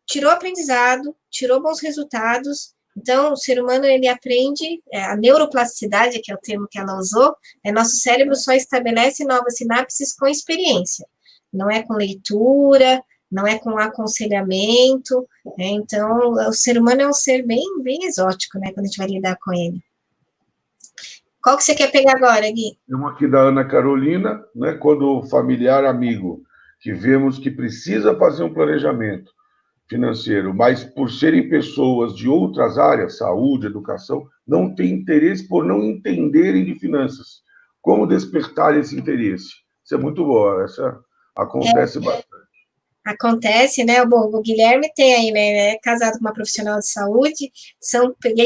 tirou aprendizado, tirou bons resultados. Então, o ser humano, ele aprende, a neuroplasticidade, que é o termo que ela usou, nosso cérebro só estabelece novas sinapses com experiência. Não é com leitura, não é com aconselhamento, né? Então, o ser humano é um ser bem exótico, né, quando a gente vai lidar com ele. Qual que você quer pegar agora, Gui? Tem uma aqui da Ana Carolina, né? Quando o familiar amigo que vemos que precisa fazer um planejamento financeiro, mas por serem pessoas de outras áreas, saúde, educação, não têm interesse por não entenderem de finanças. Como despertar esse interesse? Isso é muito bom, essa acontece bastante. Acontece, né? Bom, o Guilherme tem aí, né? É casado com uma profissional de saúde,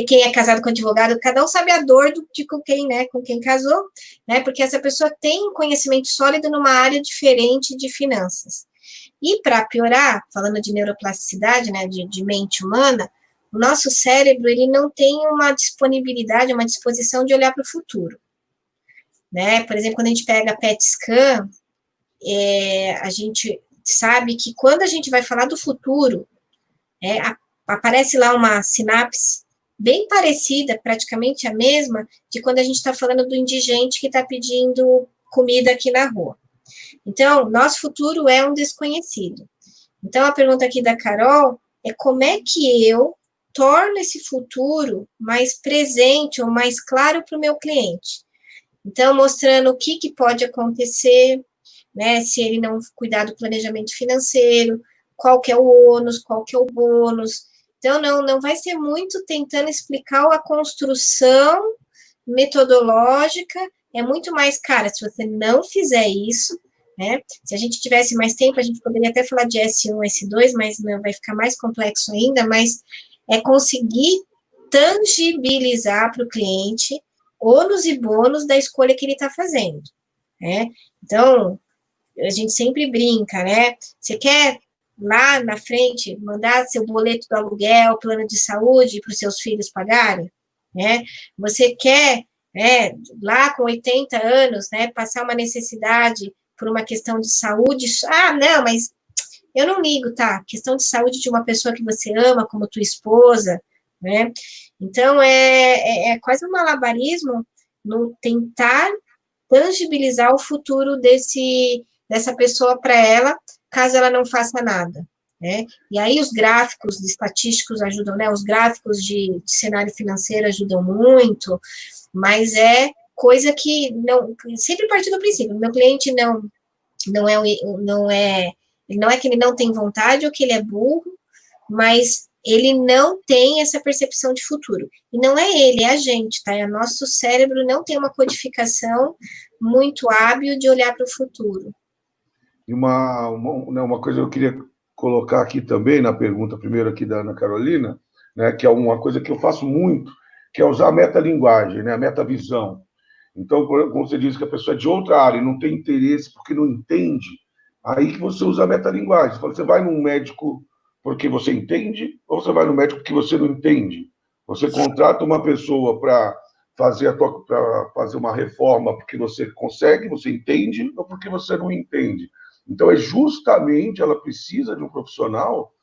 quem é casado com advogado, cada um sabe a dor de com quem, né? Com quem casou, né? Porque essa pessoa tem um conhecimento sólido numa área diferente de finanças. E para piorar, falando de neuroplasticidade, né? De mente humana, o nosso cérebro ele não tem uma disponibilidade, uma disposição de olhar para o futuro, né? Por exemplo, quando a gente pega a PET scan, a gente sabe que quando a gente vai falar do futuro, aparece lá uma sinapse bem parecida, praticamente a mesma, de quando a gente está falando do indigente que está pedindo comida aqui na rua. Então, nosso futuro é um desconhecido. Então, a pergunta aqui da Carol é como é que eu torno esse futuro mais presente ou mais claro para o meu cliente? Então, mostrando o que pode acontecer, né, se ele não cuidar do planejamento financeiro, qual que é o ônus, qual que é o bônus. Então, não vai ser muito tentando explicar a construção metodológica, é muito mais, cara, se você não fizer isso, né, se a gente tivesse mais tempo, a gente poderia até falar de S1, S2, mas não, vai ficar mais complexo ainda, mas é conseguir tangibilizar para o cliente ônus e bônus da escolha que ele está fazendo, né? Então, a gente sempre brinca, né? Você quer lá na frente mandar seu boleto do aluguel, plano de saúde para os seus filhos pagarem, né? Você quer, lá com 80 anos, né, passar uma necessidade por uma questão de saúde? Ah, não, mas eu não ligo, tá? Questão de saúde de uma pessoa que você ama, como tua esposa, né? Então, é quase um malabarismo no tentar tangibilizar o futuro dessa pessoa para ela, caso ela não faça nada, né? E aí os gráficos estatísticos ajudam, né? Os gráficos de cenário financeiro ajudam muito, mas é coisa que não, sempre partir do princípio, meu cliente não é que ele não tem vontade ou que ele é burro, mas ele não tem essa percepção de futuro. E não é ele, é a gente, tá? O nosso cérebro não tem uma codificação muito hábil de olhar para o futuro. E uma coisa que eu queria colocar aqui também, na pergunta primeiro aqui da Ana Carolina, né, que é uma coisa que eu faço muito, que é usar a metalinguagem, né, a metavisão. Então, como você diz que a pessoa é de outra área e não tem interesse porque não entende, aí que você usa a metalinguagem. Você vai num médico porque você entende, ou você vai no médico porque você não entende? Você contrata uma pessoa para fazer uma reforma porque você consegue, você entende, ou porque você não entende? Então, é justamente, ela precisa de um profissional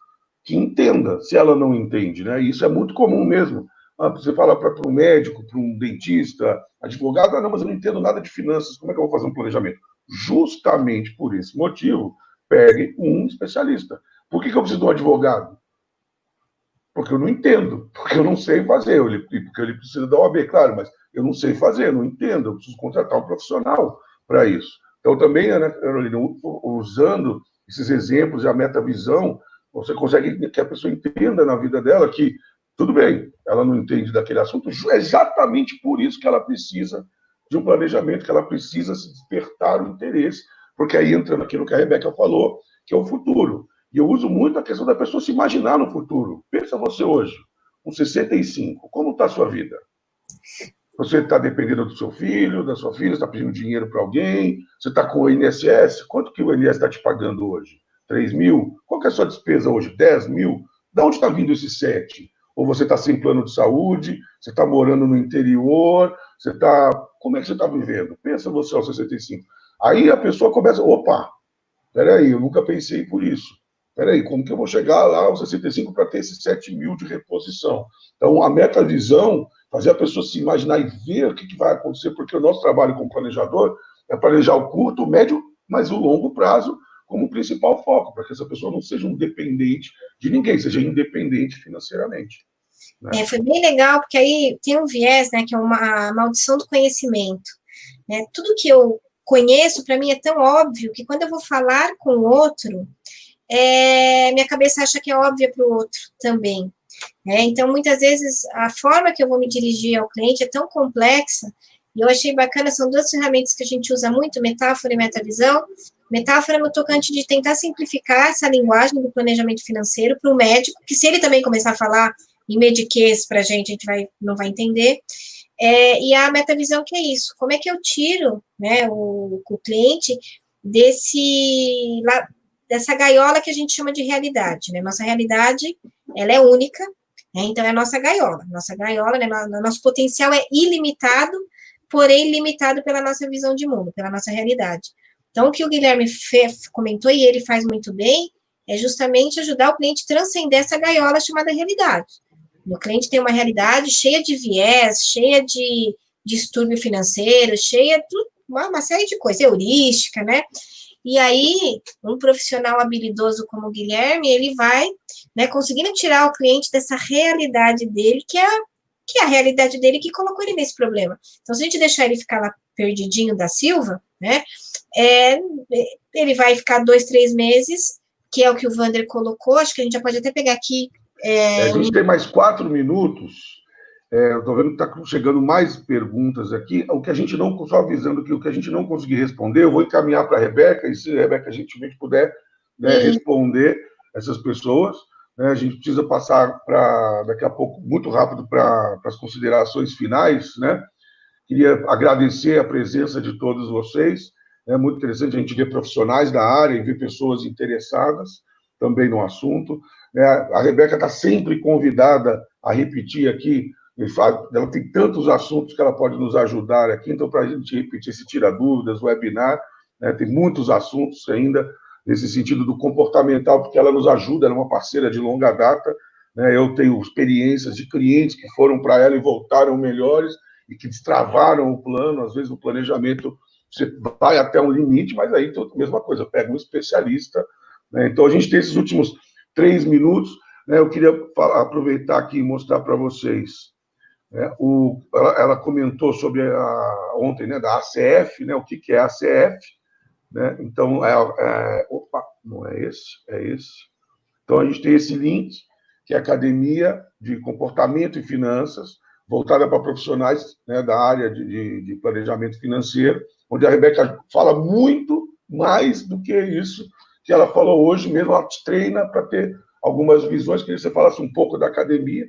que entenda, se ela não entende, né? Isso é muito comum mesmo. Você fala para um médico, para um dentista, advogado, não, mas eu não entendo nada de finanças, como é que eu vou fazer um planejamento? Justamente por esse motivo, pegue um especialista. Por que eu preciso de um advogado? Porque eu não entendo, porque eu não sei fazer, porque ele precisa da OAB, claro, mas eu não sei fazer, eu não entendo, eu preciso contratar um profissional para isso. Então, também, né, Carolina, usando esses exemplos e a metavisão, você consegue que a pessoa entenda na vida dela que, tudo bem, ela não entende daquele assunto, é exatamente por isso que ela precisa de um planejamento, que ela precisa se despertar o interesse, porque aí entra naquilo que a Rebeca falou, que é o futuro. E eu uso muito a questão da pessoa se imaginar no futuro. Pensa você hoje, com 65, como está a sua vida? Você está dependendo do seu filho, da sua filha, está pedindo dinheiro para alguém, você está com o INSS, quanto que o INSS está te pagando hoje? 3 mil? Qual que é a sua despesa hoje? 10 mil? De onde está vindo esse 7? Ou você está sem plano de saúde, você está morando no interior, você está... Como é que você está vivendo? Pensa você aos 65. Aí a pessoa começa, opa, peraí, eu nunca pensei por isso. Peraí, como que eu vou chegar lá aos 65 para ter esses 7 mil de reposição? Então, a metavisão, fazer a pessoa se imaginar e ver o que vai acontecer, porque o nosso trabalho como planejador é planejar o curto, o médio, mas o longo prazo como principal foco, para que essa pessoa não seja um dependente de ninguém, seja independente financeiramente. Né? Foi bem legal, porque aí tem um viés, né, que é uma maldição do conhecimento. Né? Tudo que eu conheço, para mim, é tão óbvio que quando eu vou falar com outro, minha cabeça acha que é óbvia para o outro também. Então, muitas vezes, a forma que eu vou me dirigir ao cliente é tão complexa, e eu achei bacana, são duas ferramentas que a gente usa muito, metáfora e metavisão. Metáfora no tocante de tentar simplificar essa linguagem do planejamento financeiro para o médico, que se ele também começar a falar em mediquês para a gente não vai entender. E a metavisão, que é isso, como é que eu tiro, né, o cliente dessa gaiola que a gente chama de realidade, né? Nossa realidade, ela é única, né? Então é a nossa gaiola, né? Nosso potencial é ilimitado, porém limitado pela nossa visão de mundo, pela nossa realidade. Então, o que o Guilherme comentou, e ele faz muito bem, é justamente ajudar o cliente a transcender essa gaiola chamada realidade. O cliente tem uma realidade cheia de viés, cheia de distúrbio financeiro, cheia de uma série de coisas, heurística, né? E aí, um profissional habilidoso como o Guilherme, ele vai, né, conseguindo tirar o cliente dessa realidade dele, que é a realidade dele que colocou ele nesse problema. Então, se a gente deixar ele ficar lá perdidinho da Silva, né, ele vai ficar 2, 3 meses, que é o que o Wander colocou, acho que a gente já pode até pegar aqui. A gente tem mais 4 minutos. Eu estou vendo que está chegando mais perguntas aqui. O que a gente não, só avisando que o que a gente não conseguir responder, eu vou encaminhar para a Rebeca, e se a Rebeca gentilmente puder, né, responder essas pessoas. Né, a gente precisa passar para, daqui a pouco, muito rápido, para as considerações finais. Né? Queria agradecer a presença de todos vocês. É muito interessante a gente ver profissionais da área e ver pessoas interessadas também no assunto. A Rebeca está sempre convidada a repetir aqui. Ela tem tantos assuntos que ela pode nos ajudar aqui, então, para a gente repetir esse Tira Dúvidas, webinar, né, tem muitos assuntos ainda nesse sentido do comportamental, porque ela nos ajuda, ela é uma parceira de longa data, né, eu tenho experiências de clientes que foram para ela e voltaram melhores, e que destravaram o plano, às vezes o planejamento, você vai até um limite, mas aí tem a mesma coisa, pega um especialista, né, então a gente tem esses últimos 3 minutos, né, eu queria aproveitar aqui e mostrar para vocês. Ela comentou sobre ontem, né, da ACF, né, o que é a ACF, né? Então, opa, não é esse, é esse. Então, a gente tem esse link, que é a Academia de Comportamento e Finanças, voltada para profissionais, né, da área de planejamento financeiro, onde a Rebeca fala muito mais do que isso que ela falou hoje, mesmo ela te treina para ter algumas visões. Queria que você falasse um pouco da Academia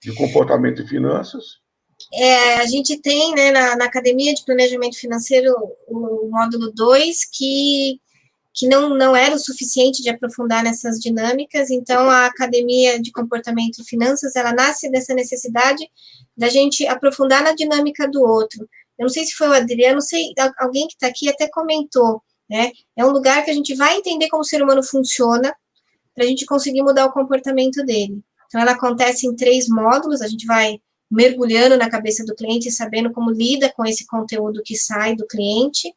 de Comportamento e Finanças. A gente tem, né, na Academia de Planejamento Financeiro o módulo 2, que não era o suficiente de aprofundar nessas dinâmicas, então a Academia de Comportamento e Finanças, ela nasce dessa necessidade da gente aprofundar na dinâmica do outro. Eu não sei se foi o Adriano, não sei, alguém que está aqui até comentou, né, é um lugar que a gente vai entender como o ser humano funciona, para a gente conseguir mudar o comportamento dele. Então, ela acontece em 3 módulos, a gente vai mergulhando na cabeça do cliente, sabendo como lida com esse conteúdo que sai do cliente,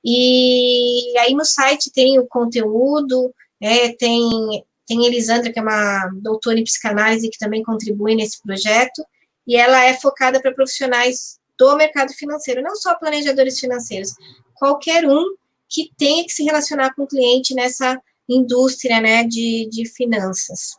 e aí no site tem o conteúdo, tem Elisandra, que é uma doutora em psicanálise, que também contribui nesse projeto, e ela é focada para profissionais do mercado financeiro, não só planejadores financeiros, qualquer um que tenha que se relacionar com o cliente nessa indústria, né, de finanças.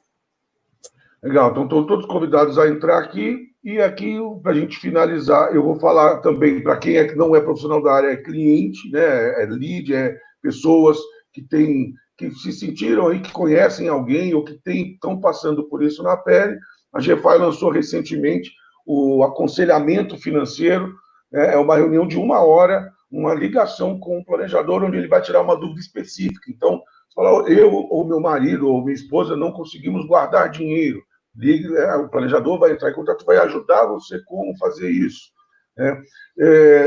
Legal, então estão todos convidados a entrar aqui, e aqui, para a gente finalizar, eu vou falar também para quem não é profissional da área, é cliente, né, é lead, é pessoas que se sentiram aí, que conhecem alguém ou que estão passando por isso na pele. A GFI lançou recentemente o aconselhamento financeiro, né, é uma reunião de 1 hora, uma ligação com o planejador, onde ele vai tirar uma dúvida específica. Então, você fala, eu ou meu marido ou minha esposa não conseguimos guardar dinheiro. O planejador vai entrar em contato, vai ajudar você como fazer isso.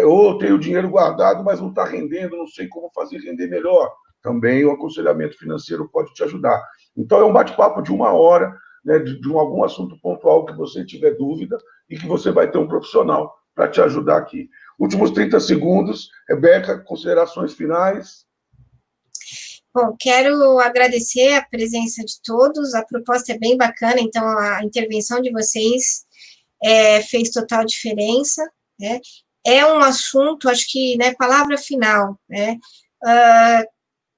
Ou eu tenho dinheiro guardado, mas não está rendendo, não sei como fazer render melhor. Também o aconselhamento financeiro pode te ajudar. Então, é um bate-papo de 1 hora, né, de algum assunto pontual que você tiver dúvida, e que você vai ter um profissional para te ajudar aqui. Últimos 30 segundos. Rebeca, considerações finais. Bom, quero agradecer a presença de todos, a proposta é bem bacana, então a intervenção de vocês fez total diferença, né? É um assunto, acho que, né, palavra final, né?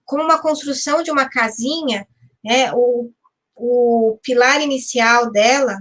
Como uma construção de uma casinha, né? O pilar inicial dela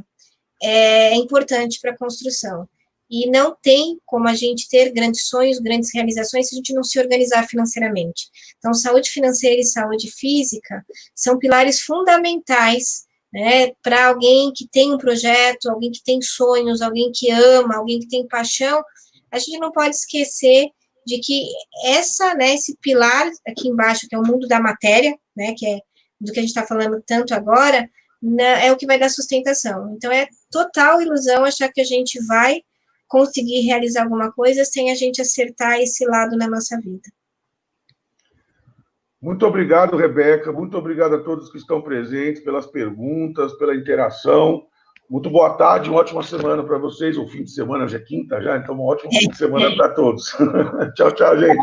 é importante para a construção. E não tem como a gente ter grandes sonhos, grandes realizações, se a gente não se organizar financeiramente. Então, saúde financeira e saúde física são pilares fundamentais, né, para alguém que tem um projeto, alguém que tem sonhos, alguém que ama, alguém que tem paixão. A gente não pode esquecer de que esse pilar aqui embaixo, que é o mundo da matéria, né, que é do que a gente está falando tanto agora, é o que vai dar sustentação. Então, é total ilusão achar que a gente vai conseguir realizar alguma coisa sem a gente acertar esse lado na nossa vida. Muito obrigado, Rebeca. Muito obrigado a todos que estão presentes, pelas perguntas, pela interação. Muito boa tarde, uma ótima semana para vocês. O fim de semana já é quinta, já, então um ótimo fim de semana para todos. Tchau, tchau, gente.